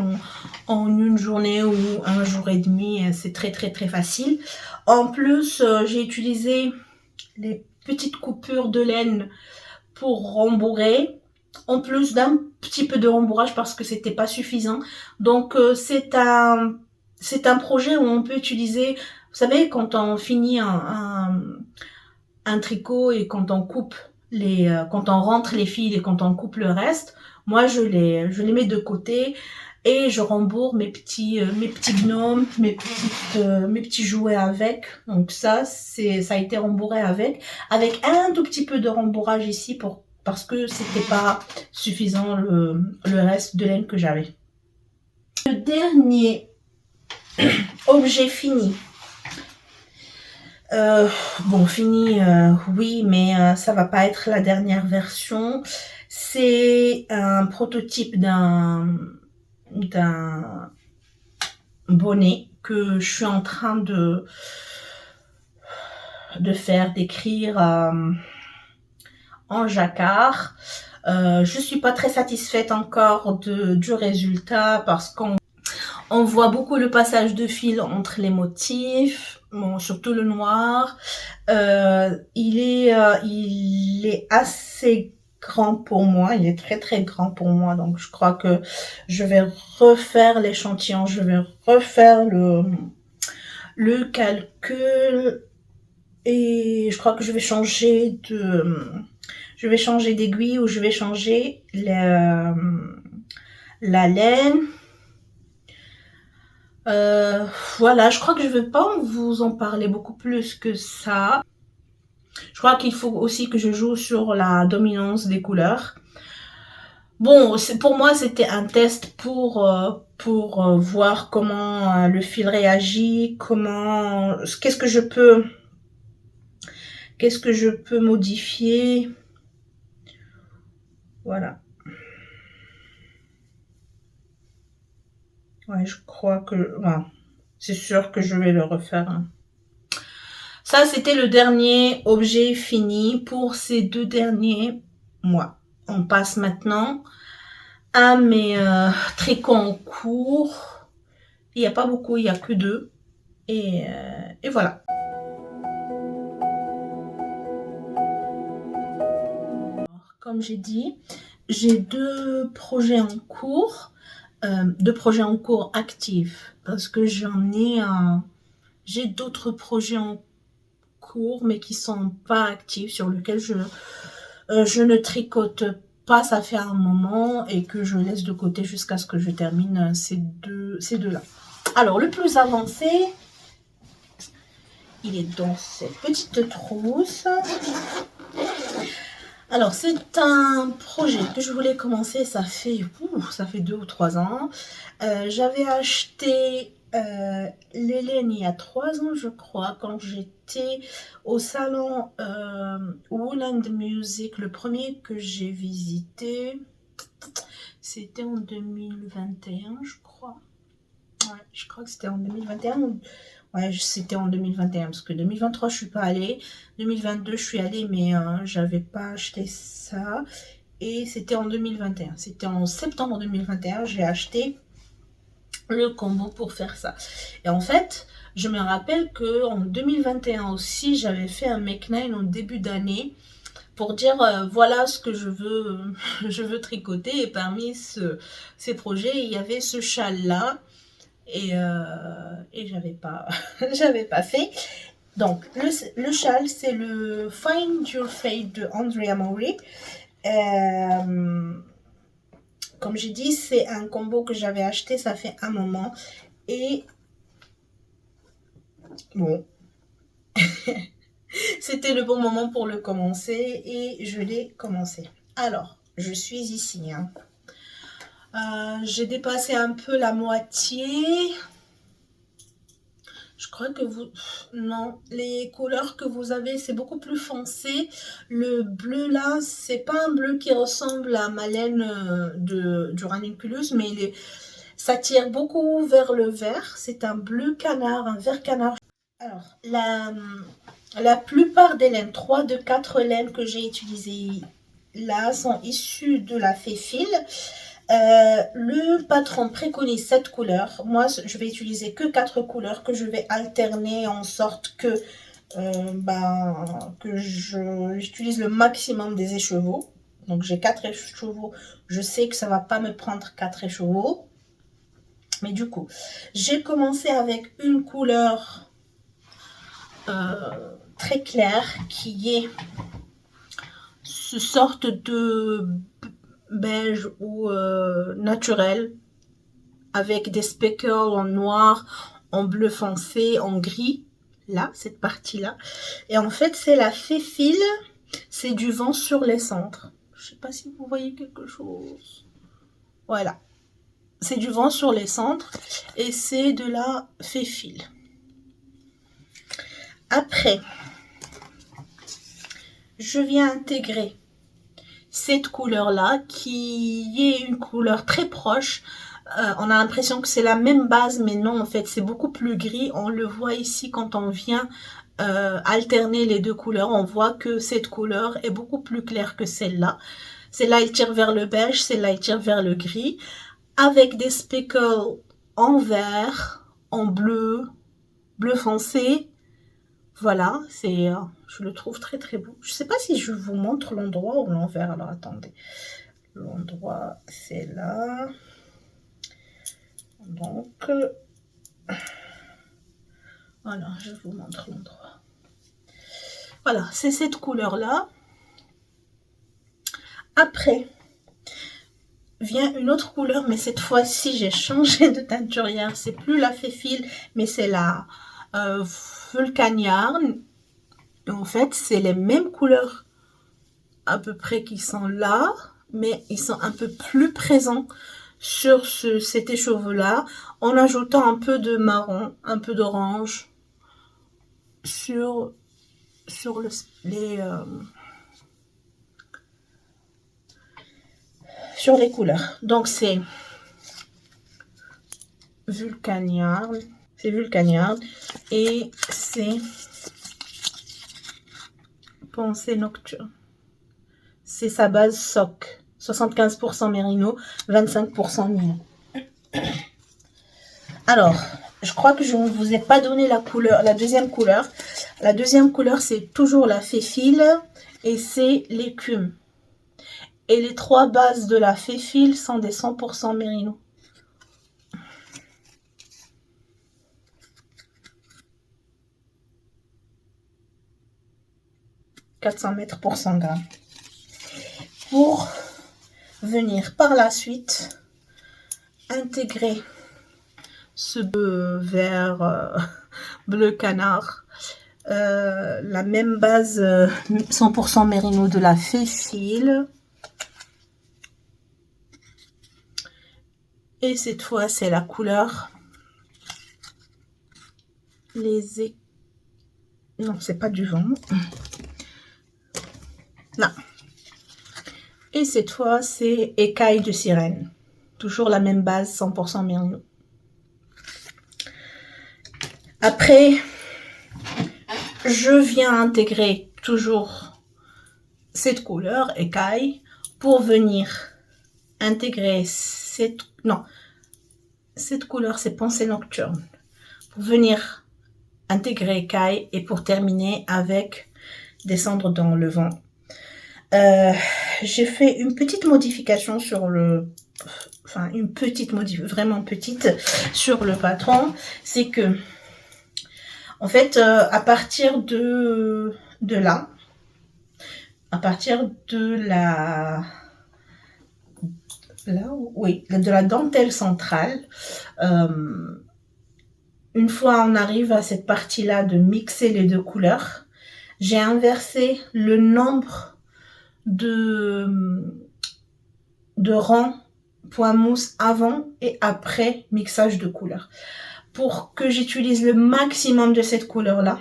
en une journée ou un jour et demi. C'est très, très, très facile. En plus, j'ai utilisé les petites coupures de laine pour rembourrer, en plus d'un petit peu de rembourrage parce que c'était pas suffisant. Donc, c'est un projet où on peut utiliser, vous savez, quand on finit un tricot et quand on coupe quand on rentre les fils et quand on coupe le reste, moi je les mets de côté et je rembourre mes petits gnomes, mes petits jouets avec. Donc ça a été rembourré avec un tout petit peu de rembourrage ici parce que c'était pas suffisant le reste de laine que j'avais. Le dernier objet fini. Bon, fini, oui, mais ça va pas être la dernière version. C'est un prototype d'un bonnet que je suis en train de d'écrire en jacquard. Je suis pas très satisfaite encore du résultat parce qu'on voit beaucoup le passage de fil entre les motifs, bon, surtout le noir. Il est assez grand pour moi, il est très très grand pour moi, donc je crois que je vais refaire l'échantillon, je vais refaire le calcul et je crois que je vais changer d'aiguille ou je vais changer la laine. Voilà, je crois que je ne vais pas vous en parler beaucoup plus que ça. Je crois qu'il faut aussi que je joue sur la dominance des couleurs. Bon, pour moi, c'était un test pour voir comment le fil réagit, qu'est-ce que je peux modifier. Voilà. Ouais, je crois que... Ouais, c'est sûr que je vais le refaire. Hein. Ça, c'était le dernier objet fini pour ces 2 derniers mois. On passe maintenant à mes tricots en cours. Il n'y a pas beaucoup, il n'y a que 2. Et voilà. Alors, comme j'ai dit, j'ai 2 projets en cours. 2 projets en cours actifs. Parce que j'ai d'autres projets en cours, mais qui sont pas actifs, sur lesquels je ne tricote pas, ça fait un moment, et que je laisse de côté jusqu'à ce que je termine ces deux-là. Alors, le plus avancé, il est dans cette petite trousse. Alors, c'est un projet que je voulais commencer, ça fait 2 ou 3 ans. J'avais acheté les laines il y a 3 ans, je crois, quand j'étais au salon Wool and Music. Le premier que j'ai visité, c'était en 2021, je crois. Ouais, je crois que c'était en 2021. Ouais, c'était en 2021 parce que 2023 je suis pas allée, 2022 je suis allée mais j'avais pas acheté ça et c'était en 2021. C'était en septembre 2021 j'ai acheté le combo pour faire ça. Et en fait, je me rappelle que en 2021 aussi j'avais fait un make-nine en début d'année pour dire voilà ce que je veux tricoter. Et parmi ces projets, il y avait ce châle-là. Et j'avais pas, j'avais pas fait. Donc, le châle, c'est le Find Your Fate de Andrea Maury. Comme j'ai dit, c'est un combo que j'avais acheté, ça fait un moment. Et bon, c'était le bon moment pour le commencer et je l'ai commencé. Alors, je suis ici. Hein. J'ai dépassé un peu la moitié. Je crois que vous... Non, les couleurs que vous avez, c'est beaucoup plus foncé. Le bleu là, c'est pas un bleu qui ressemble à ma laine du Ranunculus, mais ça tire beaucoup vers le vert. C'est un bleu canard, un vert canard. Alors, la plupart des laines, 3 de 4 laines que j'ai utilisées là, sont issues de la Féfil. Le patron préconise 7 couleurs. Moi, je vais utiliser que 4 couleurs que je vais alterner en sorte que j'utilise le maximum des écheveaux. Donc, j'ai 4 écheveaux. Je sais que ça ne va pas me prendre 4 écheveaux. Mais du coup, j'ai commencé avec une couleur très claire qui est ce sorte de beige ou naturel avec des speckles en noir, en bleu foncé, en gris, là, cette partie-là. Et en fait, c'est la Féfil, c'est du vent sur les cendres. Je sais pas si vous voyez quelque chose. Voilà. C'est du vent sur les cendres et c'est de la Féfil. Après, je viens intégrer cette couleur-là, qui est une couleur très proche. On a l'impression que c'est la même base, mais non, en fait, c'est beaucoup plus gris. On le voit ici quand on vient alterner les deux couleurs. On voit que cette couleur est beaucoup plus claire que celle-là. Celle-là, elle tire vers le beige, celle-là, elle tire vers le gris. Avec des speckles en vert, en bleu, bleu foncé. Voilà, je le trouve très très beau. Je ne sais pas si je vous montre l'endroit ou l'envers. Alors attendez. L'endroit, c'est là. Donc, voilà, je vous montre l'endroit. Voilà, c'est cette couleur-là. Après, vient une autre couleur, mais cette fois-ci, j'ai changé de teinturière. C'est plus la Féfil, mais c'est la Vulcanyarn. En fait, c'est les mêmes couleurs à peu près qui sont là, mais ils sont un peu plus présents sur cet écheveau-là, en ajoutant un peu de marron, un peu d'orange sur les couleurs. Donc, c'est Vulcanyarn, et c'est Pensée Nocturne. C'est sa base soc. 75% mérino, 25% nylon. Alors, je crois que je ne vous ai pas donné la deuxième couleur. La deuxième couleur, c'est toujours la Féfil et c'est l'écume. Et les 3 bases de la Féfil sont des 100% mérino. « 400 mètres pour 100 grammes. Pour venir par la suite intégrer ce vert bleu canard, la même base 100% mérino de la Féfil. Et cette fois, c'est la couleur non, c'est pas du vent. Là. Et cette fois, c'est Écaille de sirène. Toujours la même base, 100% mérino. Après, je viens intégrer toujours cette couleur, Écaille, pour venir intégrer cette couleur, c'est Pensée Nocturne. Pour venir intégrer Écaille et pour terminer avec Descendre dans le vent. Heu, j'ai fait une petite modification sur une petite vraiment petite sur le patron. C'est que, en fait, de là, à partir de oui, de la dentelle centrale, hem, une fois on arrive à cette partie-là de mixer les 2 couleurs, j'ai inversé le nombre de rangs point mousse avant et après mixage de couleurs. Pour que j'utilise le maximum de cette couleur-là,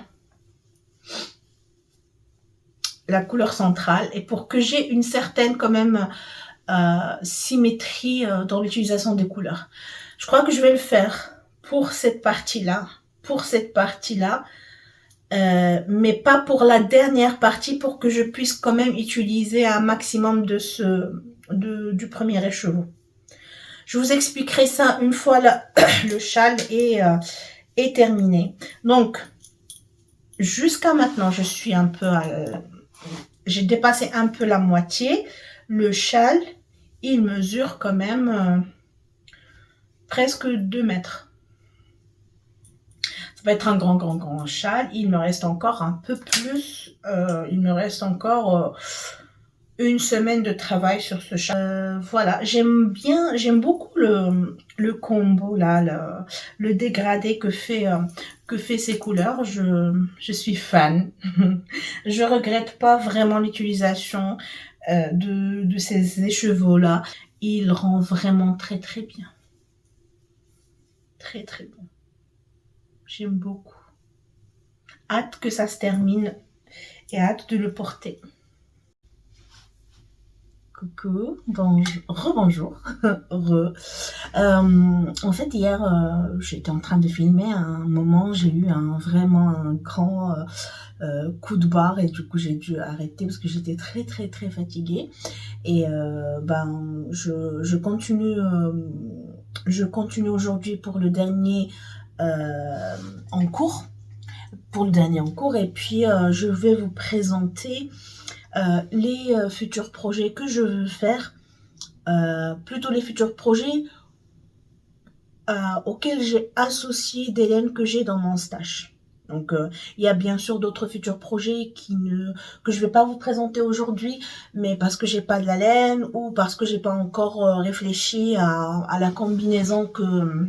la couleur centrale, et pour que j'ai une certaine quand même symétrie dans l'utilisation des couleurs. Je crois que je vais le faire pour cette partie-là, mais pas pour la dernière partie, pour que je puisse quand même utiliser un maximum du premier écheveau. Je vous expliquerai ça une fois le châle est terminé. Donc, jusqu'à maintenant, j'ai dépassé un peu la moitié. Le châle, il mesure quand même presque 2 mètres. Ça va être un grand châle. Il me reste encore un peu plus. Il me reste encore une semaine de travail sur ce châle. Voilà, j'aime beaucoup le combo là, le dégradé que fait ces couleurs. Je suis fan. Je regrette pas vraiment l'utilisation de ces écheveaux là. Il rend vraiment très bien. Très bon. J'aime beaucoup. Hâte que ça se termine et hâte de le porter. Coucou, rebonjour. En fait, hier, j'étais en train de filmer. À un moment, j'ai eu vraiment un grand coup de barre, et du coup, j'ai dû arrêter parce que j'étais très fatiguée. Et je continue aujourd'hui pour le dernier en cours. Et puis je vais vous présenter les futurs projets que je veux faire, plutôt les futurs projets auxquels j'ai associé des laines que j'ai dans mon stage. Donc il y a bien sûr d'autres futurs projets que je vais pas vous présenter aujourd'hui, mais parce que j'ai pas de la laine ou parce que j'ai pas encore réfléchi à la combinaison que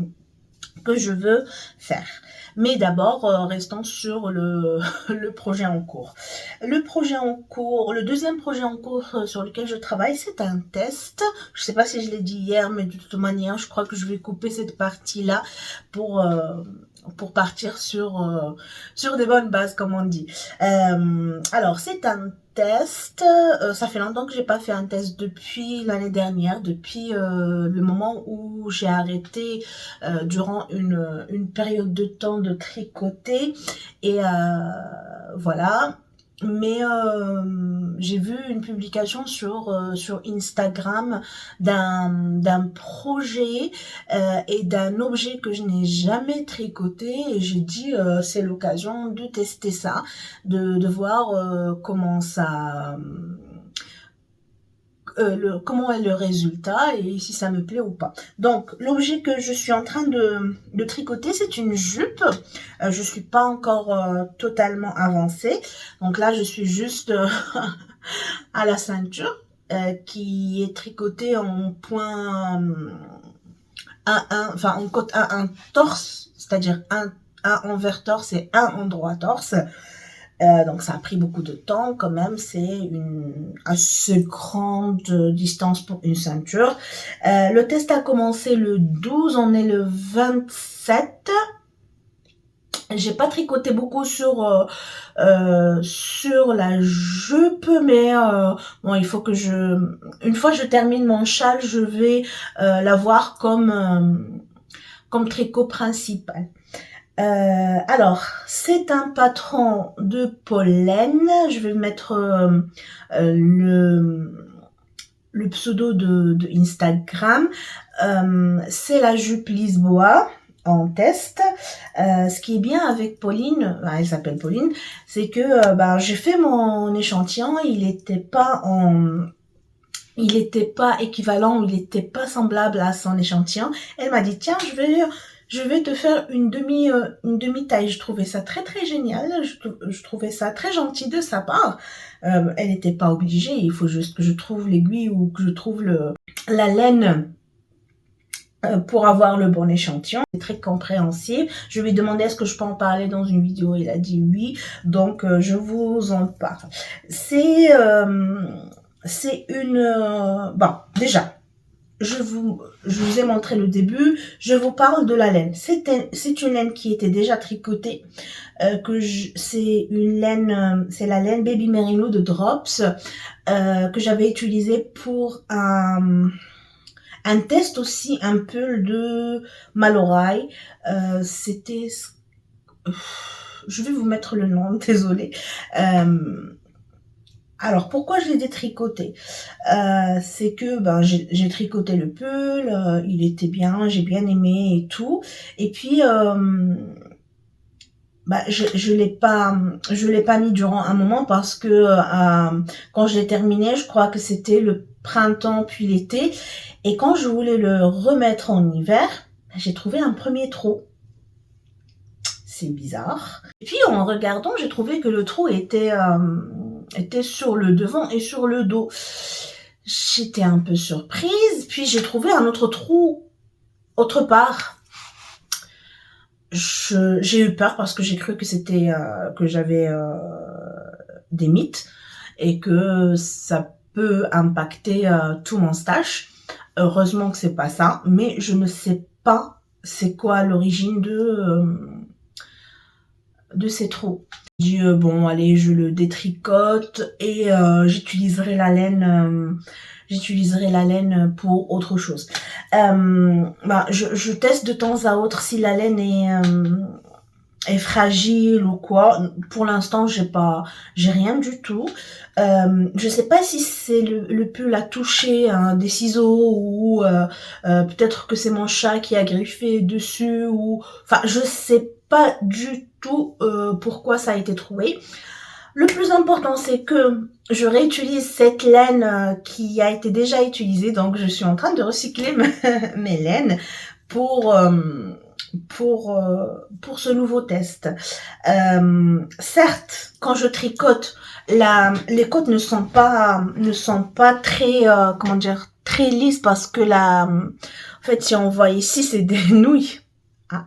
je veux faire. Mais d'abord, restons sur le projet en cours. Le deuxième projet en cours sur lequel je travaille, c'est un test. Je sais pas si je l'ai dit hier, mais de toute manière, je crois que je vais couper cette partie-là pour partir sur des bonnes bases, comme on dit. Alors, c'est un test. Ça fait longtemps que j'ai pas fait un test, depuis l'année dernière, depuis le moment où j'ai arrêté durant une période de temps de tricoter, et voilà. Mais j'ai vu une publication sur Instagram d'un projet et d'un objet que je n'ai jamais tricoté, et j'ai dit c'est l'occasion de tester ça, de voir comment ça comment est le résultat et si ça me plaît ou pas. Donc l'objet que je suis en train de tricoter, c'est une jupe. Je suis pas encore totalement avancée, donc là je suis juste à la ceinture qui est tricotée en point 1, enfin en côte 1 torse, c'est-à-dire un envers torse et un endroit torse. Donc ça a pris beaucoup de temps quand même, c'est une assez grande distance pour une ceinture. Le test a commencé le 12, on est le 27. J'ai pas tricoté beaucoup sur la jupe, mais bon, il faut que une fois que je termine mon châle, je vais l'avoir comme tricot principal. Alors, c'est un patron de pollen. Je vais mettre le pseudo de Instagram. C'est la jupe Lisboa. en test. Ce qui est bien avec Pauline, elle s'appelle Pauline, c'est que j'ai fait mon échantillon, il n'était pas équivalent, il n'était pas semblable à son échantillon. Elle m'a dit tiens, je vais te faire une demi-taille. Je trouvais ça très très génial. Je trouvais ça très gentil de sa part. Elle n'était pas obligée. Il faut juste que je trouve l'aiguille ou que je trouve la laine pour avoir le bon échantillon. C'est très compréhensible. Je lui ai demandé est-ce que je peux en parler dans une vidéo. Il a dit oui. Donc je vous en parle. C'est une... bon, déjà, je vous ai montré le début, je vous parle de la laine. C'est une laine qui était déjà tricotée, c'est la laine Baby Merino de Drops, que j'avais utilisée pour un test aussi, un pull de Malorai. C'était... Je vais vous mettre le nom, désolée. Alors, pourquoi je l'ai détricoté? C'est que j'ai tricoté le pull, il était bien, j'ai bien aimé et tout. Et puis, je l'ai pas mis durant un moment parce que quand je l'ai terminé, je crois que c'était le printemps puis l'été. Et quand je voulais le remettre en hiver, j'ai trouvé un premier trou. C'est bizarre. Et puis, en regardant, j'ai trouvé que le trou était sur le devant et sur le dos. J'étais un peu surprise, puis j'ai trouvé un autre trou autre part. J'ai eu peur parce que j'ai cru que c'était que j'avais des mythes et que ça peut impacter tout mon stash. Heureusement que c'est pas ça, mais je ne sais pas c'est quoi l'origine de ces trous. J'ai dit bon allez, je le détricote et j'utiliserai la laine pour autre chose. Je teste de temps à autre si la laine est fragile ou quoi. Pour l'instant, j'ai rien du tout. Je sais pas si c'est le pull à toucher des ciseaux ou peut-être que c'est mon chat qui a griffé dessus ou enfin je sais pas du tout pourquoi ça a été trouvé. Le plus important, c'est que je réutilise cette laine qui a été déjà utilisée, donc je suis en train de recycler mes laines pour ce nouveau test. Certes, quand je tricote, les côtes ne sont pas très comment dire, très lisses parce que en fait, si on voit ici, c'est des nouilles. Ah.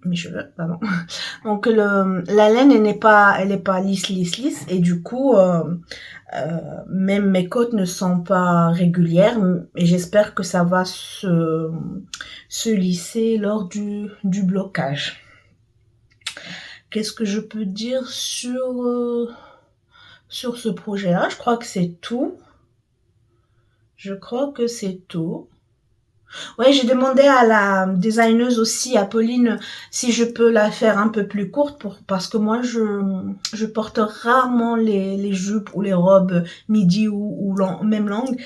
Mes cheveux, pardon. Donc la laine, elle n'est pas lisse et du coup même mes côtes ne sont pas régulières et j'espère que ça va se lisser lors du blocage. Qu'est-ce que je peux dire sur ce projet-là? Je crois que c'est tout. Ouais, j'ai demandé à la designeuse aussi, à Pauline, si je peux la faire un peu plus courte parce que moi, je porte rarement les jupes ou les robes midi ou même longue.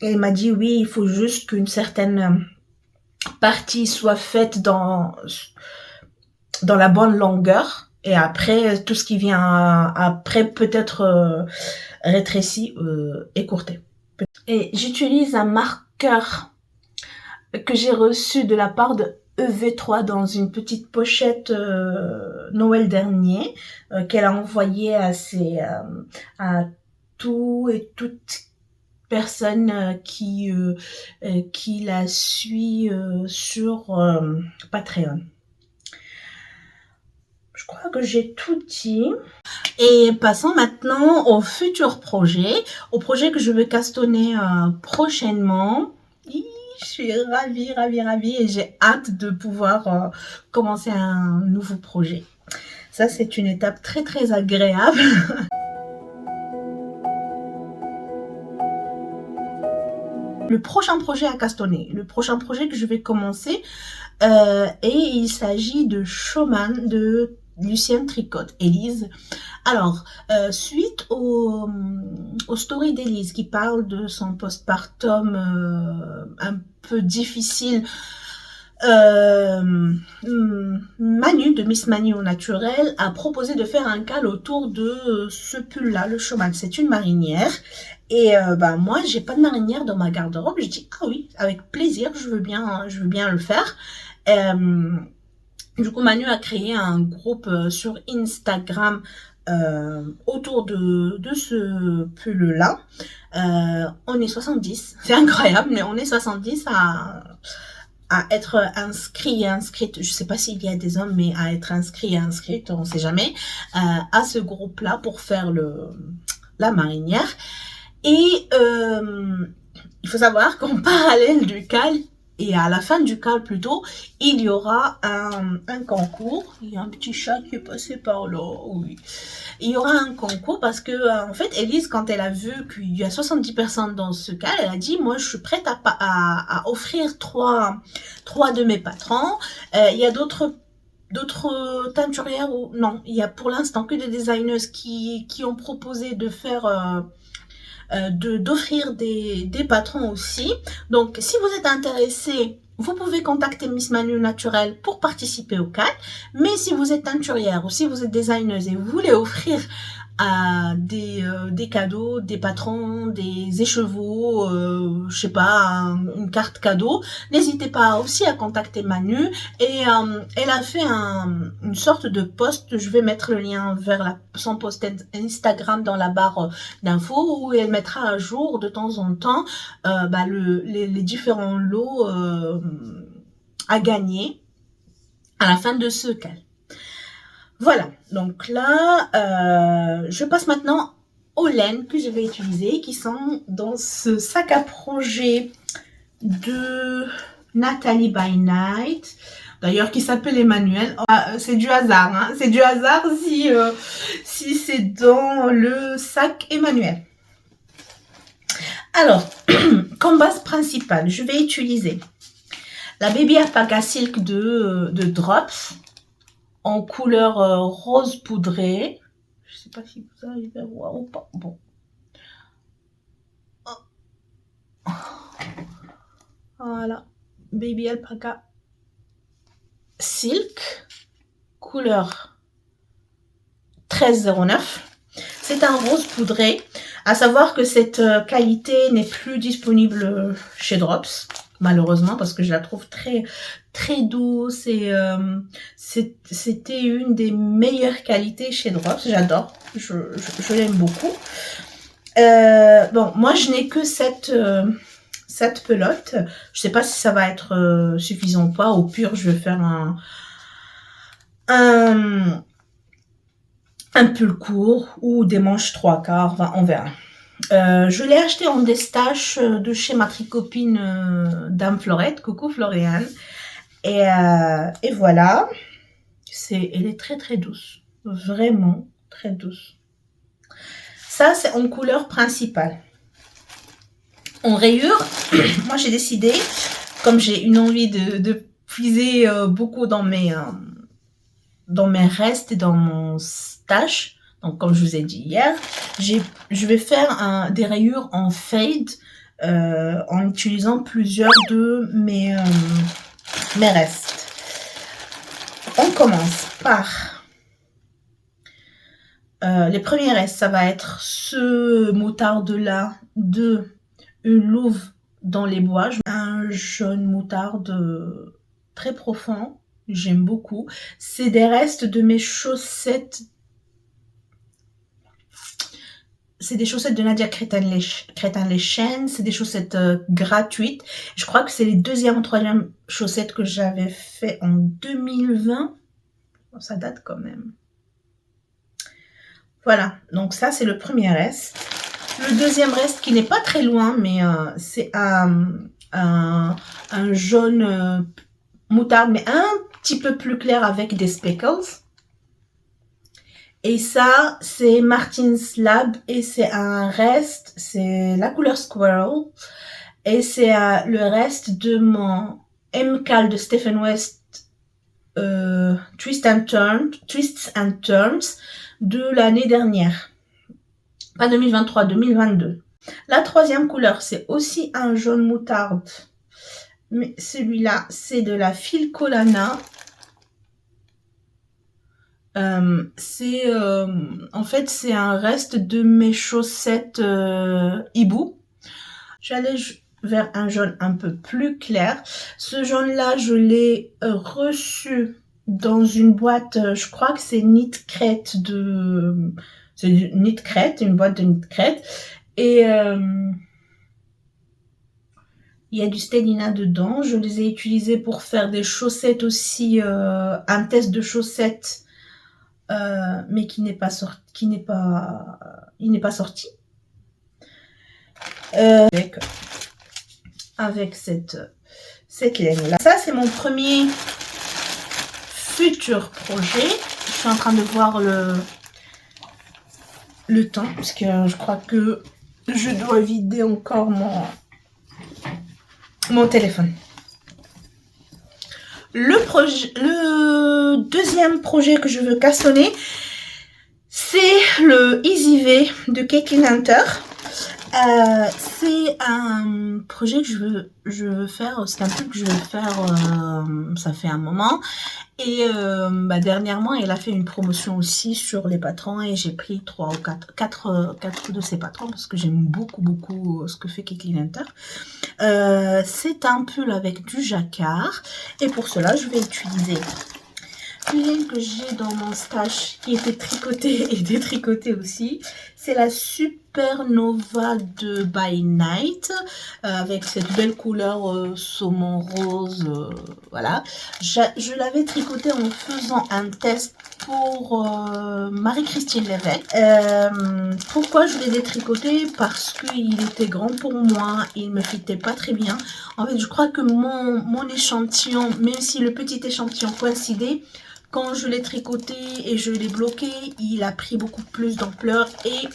Et elle m'a dit, oui, il faut juste qu'une certaine partie soit faite dans la bonne longueur. Et après, tout ce qui vient après peut-être rétréci, écourté. Et j'utilise un marqueur que j'ai reçu de la part de EV3 dans une petite pochette Noël dernier qu'elle a envoyé à tout et toute personne qui la suit sur Patreon. Je crois que j'ai tout dit. Et passons maintenant au futur projet, au projet que je vais castonner prochainement. Je suis ravie et j'ai hâte de pouvoir commencer un nouveau projet. Ça, c'est une étape très très agréable. Le prochain projet à castonner, le prochain projet que je vais commencer, et il s'agit de Showman de Lucienne Tricotte, Élise. Alors, suite au story d'Élise qui parle de son postpartum un peu difficile Manu de Miss Manu au naturel a proposé de faire un cal autour de ce pull-là, le cheval. C'est une marinière. Et moi, j'ai pas de marinière dans ma garde-robe. Je dis ah oui, avec plaisir, je veux bien le faire. Du coup, Manu a créé un groupe sur Instagram autour de ce pull-là. On est 70, c'est incroyable, mais on est 70 à être inscrit et inscrite, je sais pas s'il y a des hommes, mais à être inscrit et inscrite, on sait jamais, à ce groupe-là pour faire la marinière. Et il faut savoir qu'en parallèle du cal, et à la fin du cal plutôt, il y aura un concours. Il y a un petit chat qui est passé par là, oui. Il y aura un concours parce que, en fait, Elise, quand elle a vu qu'il y a 70 personnes dans ce cal, elle a dit, moi, je suis prête à offrir trois de mes patrons. Il y a d'autres teinturières ou non, il y a pour l'instant que des designers qui ont proposé de faire d'offrir des patrons aussi. Donc, si vous êtes intéressé, vous pouvez contacter Miss Manu Naturel pour participer au CAL. Mais si vous êtes teinturière ou si vous êtes designeuse et vous voulez offrir des cadeaux, des patrons, des écheveaux, je sais pas, une carte cadeau, n'hésitez pas aussi à contacter Manu. Et elle a fait une sorte de post, je vais mettre le lien vers son post Instagram dans la barre d'infos, où elle mettra à jour de temps en temps les différents lots à gagner à la fin de ce CAL. Voilà, donc là, je passe maintenant aux laines que je vais utiliser, qui sont dans ce sac à projet de Nathalie by Night, d'ailleurs qui s'appelle Emmanuel. C'est du hasard, hein, c'est du hasard si c'est dans le sac Emmanuel. Alors, comme base principale, je vais utiliser la Baby Alpaca Silk de Drops, en couleur rose poudré. Je sais pas si vous arrivez à voir ou pas. Bon. Voilà. Baby Alpaca Silk. Couleur 1309. C'est un rose poudré. À savoir que cette qualité n'est plus disponible chez Drops, malheureusement, parce que je la trouve très très douce et c'était une des meilleures qualités chez Drops. J'adore, je l'aime beaucoup. Bon, moi je n'ai que cette pelote. Je sais pas si ça va être suffisant ou pas. Au pire, je vais faire un pull court ou des manches 3/4, enfin, on verra. Je l'ai acheté en destache de chez ma tricopine Dame Florette, coucou Floriane. Et voilà, elle est très très douce, vraiment très douce. Ça, c'est en couleur principale. En rayure, moi j'ai décidé, comme j'ai une envie de puiser beaucoup dans mes restes et dans mon stash, donc comme je vous ai dit hier, je vais faire des rayures en fade en utilisant plusieurs de mes restes. On commence par les premiers restes, ça va être ce moutarde là de une louve dans les bois, un jaune moutarde très profond, j'aime beaucoup. C'est des restes de mes chaussettes. C'est des chaussettes de Nadia Crétin-les-Chênes. C'est des chaussettes gratuites. Je crois que c'est les deuxième ou troisième chaussettes que j'avais fait en 2020. Bon, ça date quand même. Voilà, donc ça c'est le premier reste. Le deuxième reste qui n'est pas très loin, mais c'est un jaune moutarde, mais un petit peu plus clair avec des speckles. Et ça, c'est Martin's Lab et c'est un reste, c'est la couleur Squirrel. Et c'est le reste de mon M-Cal de Stephen West Twists and Turns de l'année dernière. Pas 2023, 2022. La troisième couleur, c'est aussi un jaune moutarde mais celui-là, c'est de la Filcolana. En fait, c'est un reste de mes chaussettes hibou. J'allais vers un jaune un peu plus clair. Ce jaune-là, je l'ai reçu dans une boîte, je crois que c'est Knitcrate de... C'est Knitcrate, une boîte de Knitcrate. Et il y a du Stellina dedans. Je les ai utilisés pour faire des chaussettes aussi, un test de chaussettes, mais qui n'est pas sorti. Il n'est pas sorti. Avec cette laine-là. Ça, c'est mon premier futur projet. Je suis en train de voir le temps, parce que je crois que je dois vider encore mon téléphone. Le deuxième projet que je veux cassonner, c'est le Easy V de Caitlin Hunter. C'est un projet que je veux faire, c'est un truc que je veux faire, ça fait un moment. Et dernièrement, elle a fait une promotion aussi sur les patrons et j'ai pris 3 ou 4 de ces patrons parce que j'aime beaucoup ce que fait Caitlin Hunter. C'est un pull avec du jacquard et pour cela, je vais utiliser une laine que j'ai dans mon stash qui était tricotée et détricotée aussi. C'est la Supernova de By Night avec cette belle couleur saumon rose. Voilà. Je l'avais tricotée en faisant un test pour Marie-Christine Lévesque. Pourquoi je l'ai détricoté? Parce qu'il était grand pour moi, il me fitait pas très bien. En fait, je crois que mon échantillon, même si le petit échantillon coïncidait, quand je l'ai tricoté et je l'ai bloqué, il a pris beaucoup plus d'ampleur et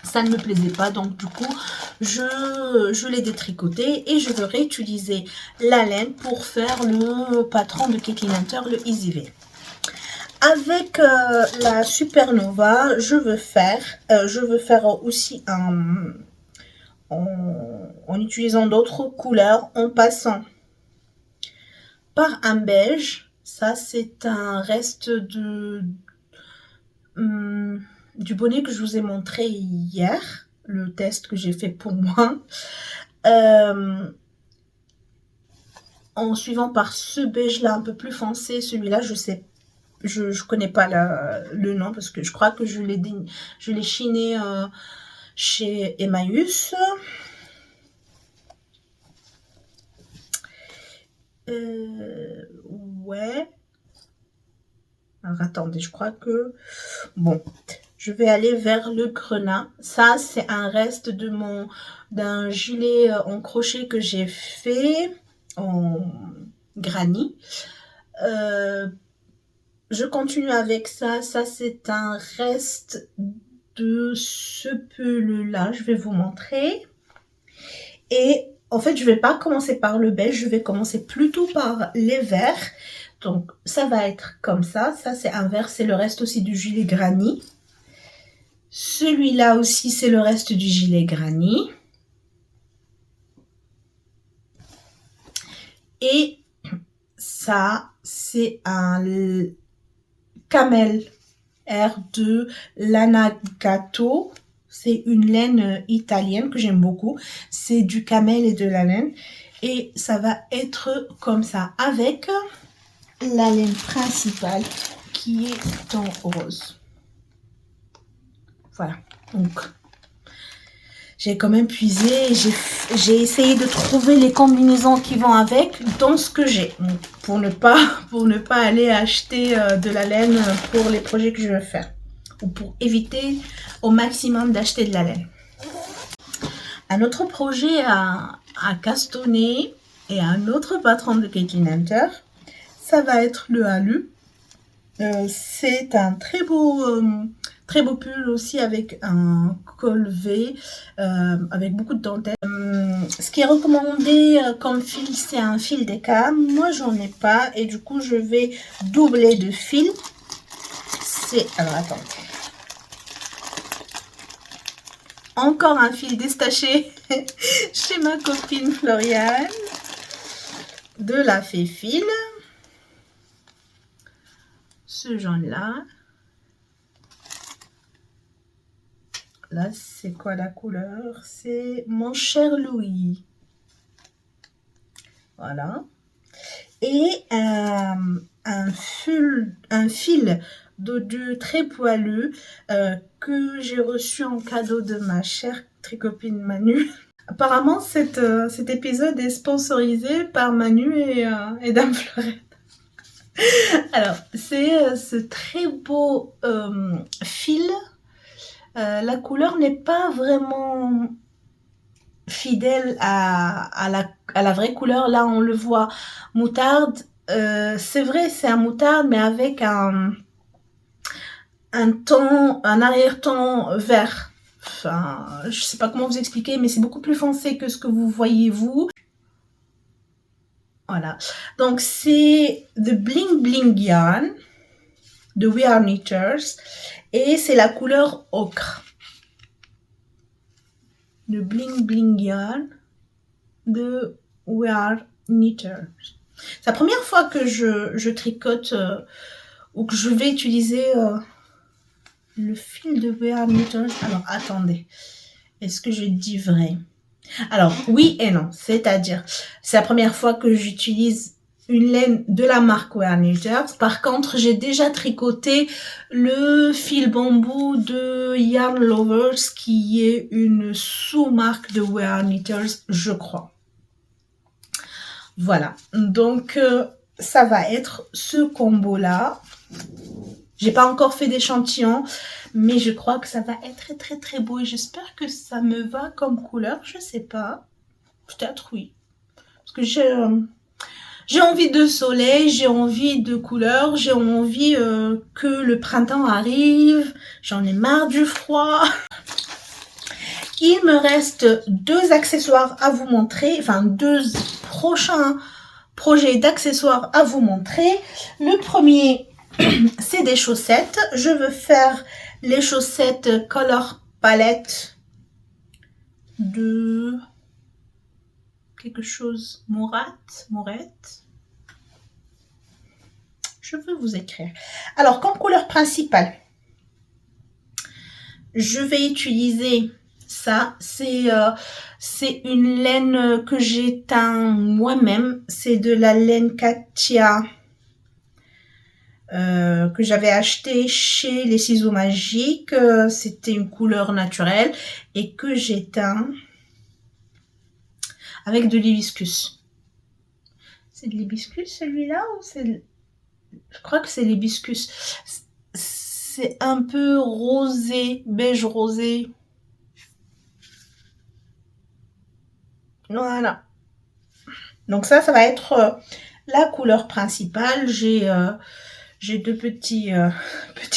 ça ne me plaisait pas. Donc du coup, je l'ai détricoté et je veux réutiliser la laine pour faire le patron de Caitlin Hunter, le Easy V. Avec la Supernova, je veux faire aussi en utilisant d'autres couleurs, en passant par un beige. Ça, c'est un reste du bonnet que je vous ai montré hier, le test que j'ai fait pour moi. En suivant par ce beige-là un peu plus foncé, celui-là, je connais pas le nom parce que je crois que je l'ai chiné chez Emmaüs. Ouais. Alors attendez, je crois que... Bon, je vais aller vers le grenat. Ça, c'est un reste d'un gilet en crochet que j'ai fait en granny. Je continue avec ça. Ça, c'est un reste de ce pull-là. Je vais vous montrer. Et en fait, je ne vais pas commencer par le beige. Je vais commencer plutôt par les verts. Donc, ça va être comme ça. Ça, c'est un vert. C'est le reste aussi du gilet granny. Celui-là aussi, c'est le reste du gilet granny. Et ça, c'est un Camel R de Lanagato. C'est une laine italienne que j'aime beaucoup. C'est du camel et de la laine. Et ça va être comme ça avec la laine principale qui est en rose. Voilà. Donc, j'ai quand même puisé. J'ai essayé de trouver les combinaisons qui vont avec dans ce que j'ai. Pour ne pas aller acheter de la laine pour les projets que je veux faire. Ou pour éviter au maximum d'acheter de la laine. Un autre projet à castonner et un autre patron de Caitlin Hunter, ça va être le Halu. C'est un très beau pull aussi avec un col V, avec beaucoup de dentelle. Ce qui est recommandé comme fil, c'est un fil DK. Moi, j'en ai pas et du coup, je vais doubler de fil. Alors, attendez. Encore un fil détaché chez ma copine Floriane. de la Féfil. Ce jaune-là. Là, c'est quoi la couleur? C'est Mon cher Louis. Voilà. Et un fil de très poilu que j'ai reçu en cadeau de ma chère tricopine Manu. Apparemment, cet épisode est sponsorisé par Manu et Dame Fleurette. Alors, c'est ce très beau fil. La couleur n'est pas vraiment fidèle à la vraie couleur. Là, on le voit moutarde. C'est vrai, c'est un moutarde, mais avec un arrière-ton vert. Enfin, je sais pas comment vous expliquer, mais c'est beaucoup plus foncé que ce que vous voyez vous. Voilà. Donc, c'est The Bling Bling Yarn de We Are Knitters. Et c'est la couleur ocre. Le Bling Bling Yarn de We Are Knitters. C'est la première fois que je tricote ou que je vais utiliser le fil de We Are Knitters. Alors, attendez. Est-ce que je dis vrai? Alors, oui et non. C'est-à-dire, c'est la première fois que j'utilise une laine de la marque We Are Knitters. Par contre, j'ai déjà tricoté le fil bambou de Yarn Lovers, qui est une sous-marque de We Are Knitters, je crois. Voilà. Donc, ça va être ce combo-là. J'ai pas encore fait d'échantillon, mais je crois que ça va être très très très beau et j'espère que ça me va comme couleur. Je sais pas. Peut-être oui. Parce que j'ai envie de soleil, j'ai envie de couleur, j'ai envie que le printemps arrive. J'en ai marre du froid. Il me reste 2 accessoires à vous montrer, enfin 2 prochains projets d'accessoires à vous montrer. Le premier, c'est des chaussettes. Je veux faire les chaussettes Color Palette de quelque chose Mourette. Je veux vous écrire. Alors, comme couleur principale, je vais utiliser ça. C'est une laine que j'ai teint moi-même. C'est de la laine Katia que j'avais acheté chez les ciseaux magiques. C'était une couleur naturelle et que j'ai teint avec de l'hibiscus. C'est de l'hibiscus celui-là ou c'est... Je crois que c'est l'hibiscus. C'est un peu rosé, beige rosé. Voilà. Donc ça va être la couleur principale. J'ai 2 petits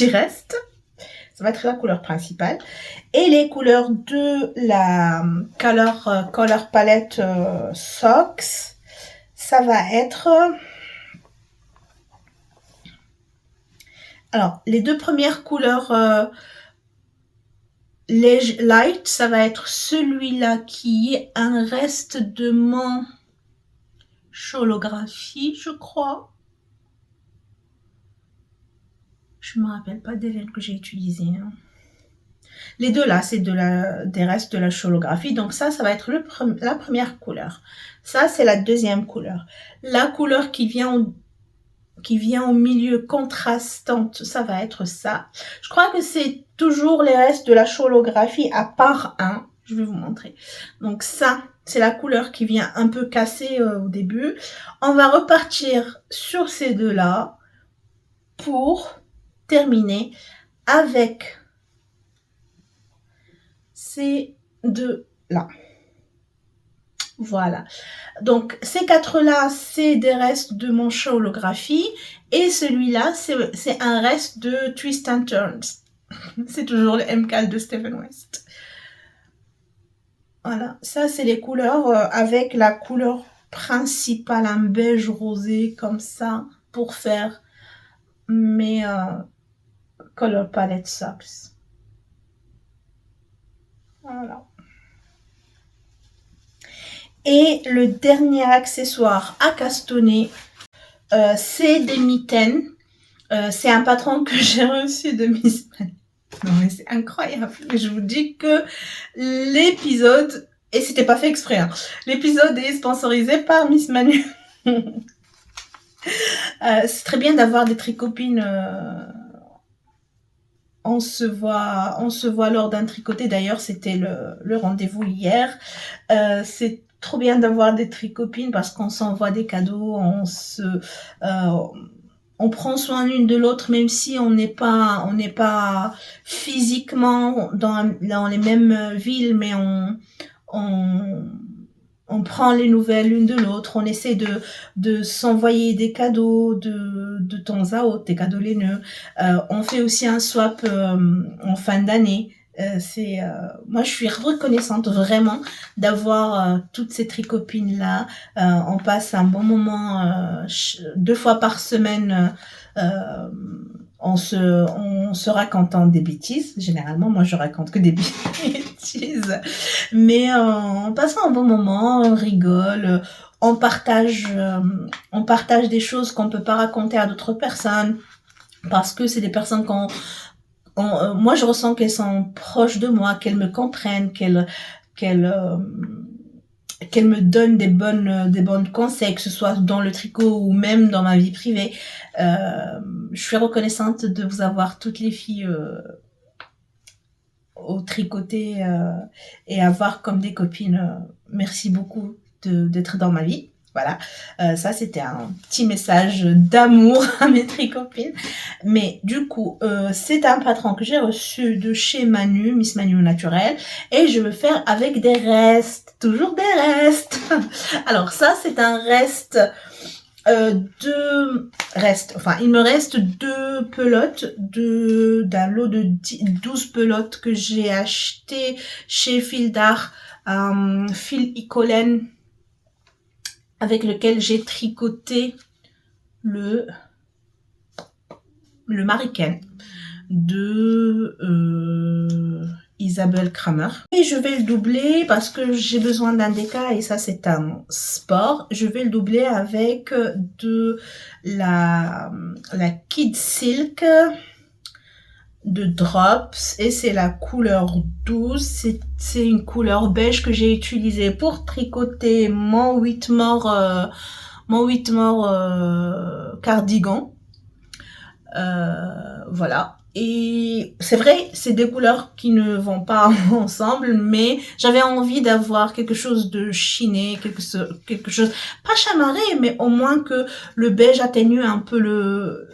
restes. Ça va être la couleur principale. Et les couleurs de la Color Palette Socks, ça va être... Alors, les 2 premières couleurs light, ça va être celui-là qui est un reste de mon Cholographie, je crois. Je me rappelle pas des laines que j'ai utilisées. Hein. Les 2 là, c'est des restes de la Cholographie. Donc ça va être la première couleur. Ça, c'est la deuxième couleur. La couleur qui vient au milieu contrastante, ça va être ça. Je crois que c'est toujours les restes de la Cholographie à part un. Je vais vous montrer. Donc ça, c'est la couleur qui vient un peu casser au début. On va repartir sur ces 2 là pour terminer avec ces 2 là. Voilà. Donc, ces 4 là, c'est des restes de mon Cholographie. Et celui-là, c'est un reste de Twist and Turns. C'est toujours le MCAL de Stephen West. Voilà. Ça, c'est les couleurs avec la couleur principale, un beige rosé comme ça, pour faire mes Color Palette Socks. Voilà. Et le dernier accessoire à castonner, c'est des mitaines. C'est un patron que j'ai reçu de Miss Manu. Non mais c'est incroyable. Je vous dis que l'épisode, et c'était pas fait exprès, hein, l'épisode est sponsorisé par Miss Manu. C'est très bien d'avoir des tricopines. On se voit lors d'un tricoté. D'ailleurs, c'était le rendez-vous hier. C'est trop bien d'avoir des tricopines parce qu'on s'envoie des cadeaux, on prend soin l'une de l'autre, même si on n'est pas physiquement dans les mêmes villes, mais on prend les nouvelles l'une de l'autre, on essaie de s'envoyer des cadeaux de temps à autre, des cadeaux laineux. On fait aussi un swap en fin d'année. Moi je suis reconnaissante vraiment d'avoir toutes ces tricopines là. On passe un bon moment 2 fois par semaine. On se racontant des bêtises. Généralement, moi, je raconte que des bêtises. Mais on passe un bon moment, on rigole, on partage des choses qu'on peut pas raconter à d'autres personnes parce que c'est des personnes moi, je ressens qu'elles sont proches de moi, qu'elles me comprennent, qu'elles me donnent des bonnes conseils, que ce soit dans le tricot ou même dans ma vie privée. Je suis reconnaissante de vous avoir toutes les filles au tricoter et avoir comme des copines. Merci beaucoup d'être dans ma vie. Voilà, ça c'était un petit message d'amour à mes tricopines. Mais du coup, c'est un patron que j'ai reçu de chez Manu, Miss Manu Naturel, et je veux faire avec des restes, toujours des restes. Alors ça, c'est un reste il me reste 2 pelotes d'un lot de 12 pelotes que j'ai acheté chez Fil d'Art, fil Icolen, avec lequel j'ai tricoté le Mariken de Isabelle Kramer. Et je vais le doubler parce que j'ai besoin d'un déca et ça c'est un sport. Je vais le doubler avec de la Kid Silk de Drops et c'est la couleur 12. C'est une couleur beige que j'ai utilisée pour tricoter mon Whitmore cardigan. Voilà. Et c'est vrai, c'est des couleurs qui ne vont pas ensemble, mais j'avais envie d'avoir quelque chose de chiné, quelque chose, pas chamarré, mais au moins que le beige atténue un peu le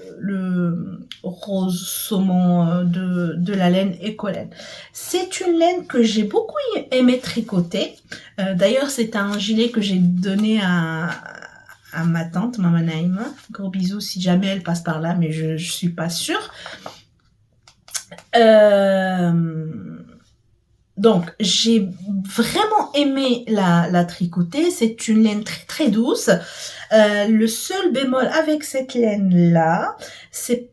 rose saumon de la laine Écolène. C'est une laine que j'ai beaucoup aimé tricoter. D'ailleurs, c'est un gilet que j'ai donné à ma tante, Maman Naïma. Gros bisous si jamais elle passe par là, mais je suis pas sûre. Donc, j'ai vraiment aimé la tricoter. C'est une laine très très douce. Le seul bémol avec cette laine-là, c'est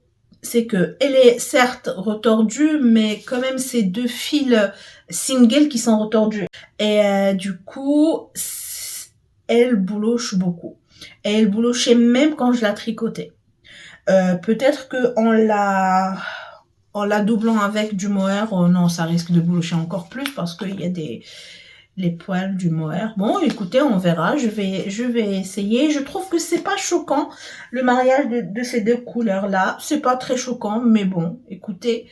que elle est certes retordue, mais quand même c'est 2 fils single qui sont retordus. Et du coup, elle bouloche beaucoup. Et elle boulochait même quand je la tricotais. Peut-être que en la doublant avec du mohair, non, ça risque de boulocher encore plus parce qu'il y a les poils du mohair. Bon, écoutez, on verra. Je vais essayer. Je trouve que c'est pas choquant le mariage de ces 2 couleurs-là. C'est pas très choquant, mais bon, écoutez,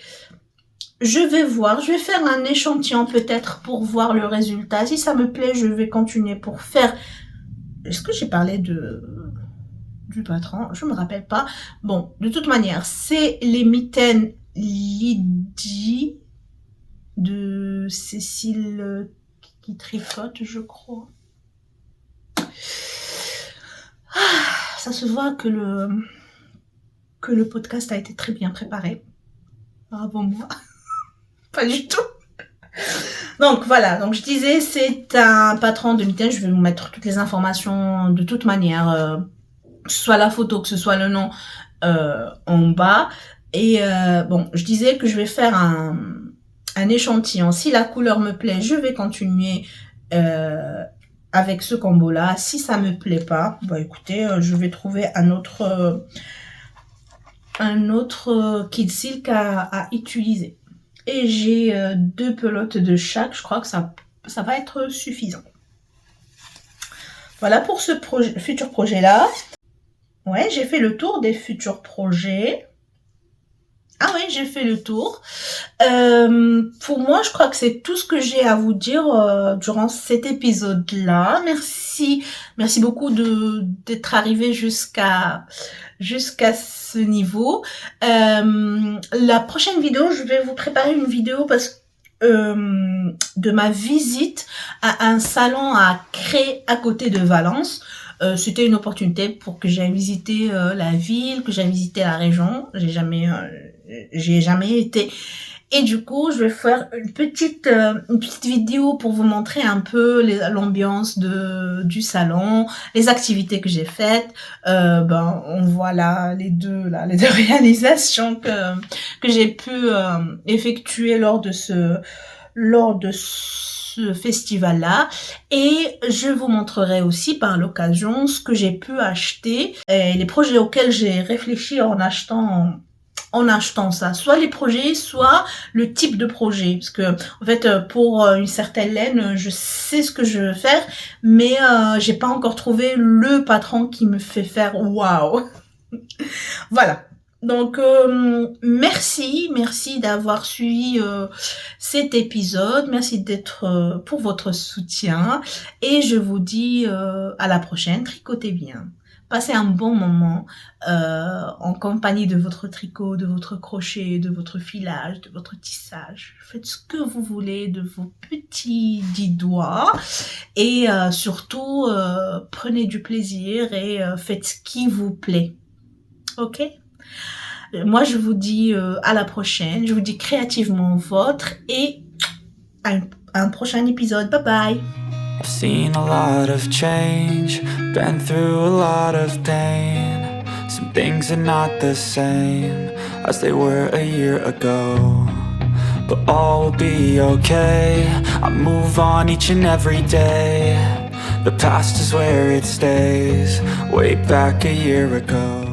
je vais voir. Je vais faire un échantillon peut-être pour voir le résultat. Si ça me plaît, je vais continuer pour faire. Est-ce que j'ai parlé du patron? Je me rappelle pas. Bon, de toute manière, c'est les mitaines Lydie de Cécile qui tricote, je crois. Ça se voit que le podcast a été très bien préparé. Bravo moi. Pas du tout. Donc voilà, donc je disais, c'est un patron de mitaines. Je vais vous mettre toutes les informations de toute manière, que ce soit la photo, que ce soit le nom en bas. Et bon, je disais que je vais faire un échantillon. Si la couleur me plaît, je vais continuer avec ce combo-là. Si ça me plaît pas, bah écoutez, je vais trouver un autre kit silk à utiliser. Et j'ai 2 pelotes de chaque. Je crois que ça va être suffisant. Voilà pour ce futur projet-là. Ouais, j'ai fait le tour des futurs projets. Ah oui, j'ai fait le tour. Pour moi, je crois que c'est tout ce que j'ai à vous dire durant cet épisode-là. Merci beaucoup d'être arrivé jusqu'à ce niveau. La prochaine vidéo, je vais vous préparer une vidéo de ma visite à un salon à Cré à côté de Valence. C'était une opportunité pour que j'aille visiter la ville, que j'aille visiter la région. J'ai jamais été. Et du coup, je vais faire une petite vidéo pour vous montrer un peu l'ambiance du salon, les activités que j'ai faites. On voit là les deux réalisations que j'ai pu effectuer lors de ce festival-là. Et je vous montrerai aussi par l'occasion ce que j'ai pu acheter et les projets auxquels j'ai réfléchi en achetant ça, soit les projets, soit le type de projet, parce que en fait pour une certaine laine, je sais ce que je veux faire, mais j'ai pas encore trouvé le patron qui me fait faire waouh. Voilà. Donc merci d'avoir suivi cet épisode, merci d'être pour votre soutien et je vous dis à la prochaine. Tricotez bien. Passez un bon moment en compagnie de votre tricot, de votre crochet, de votre filage, de votre tissage. Faites ce que vous voulez de vos petits 10 doigts et surtout prenez du plaisir et faites ce qui vous plaît. Ok? Moi, je vous dis à la prochaine. Je vous dis créativement vôtre et à un prochain épisode. Bye bye! I've seen a lot of change, been through a lot of pain. Some things are not the same as they were a year ago, but all will be okay. I move on each and every day. The past is where it stays, way back a year ago.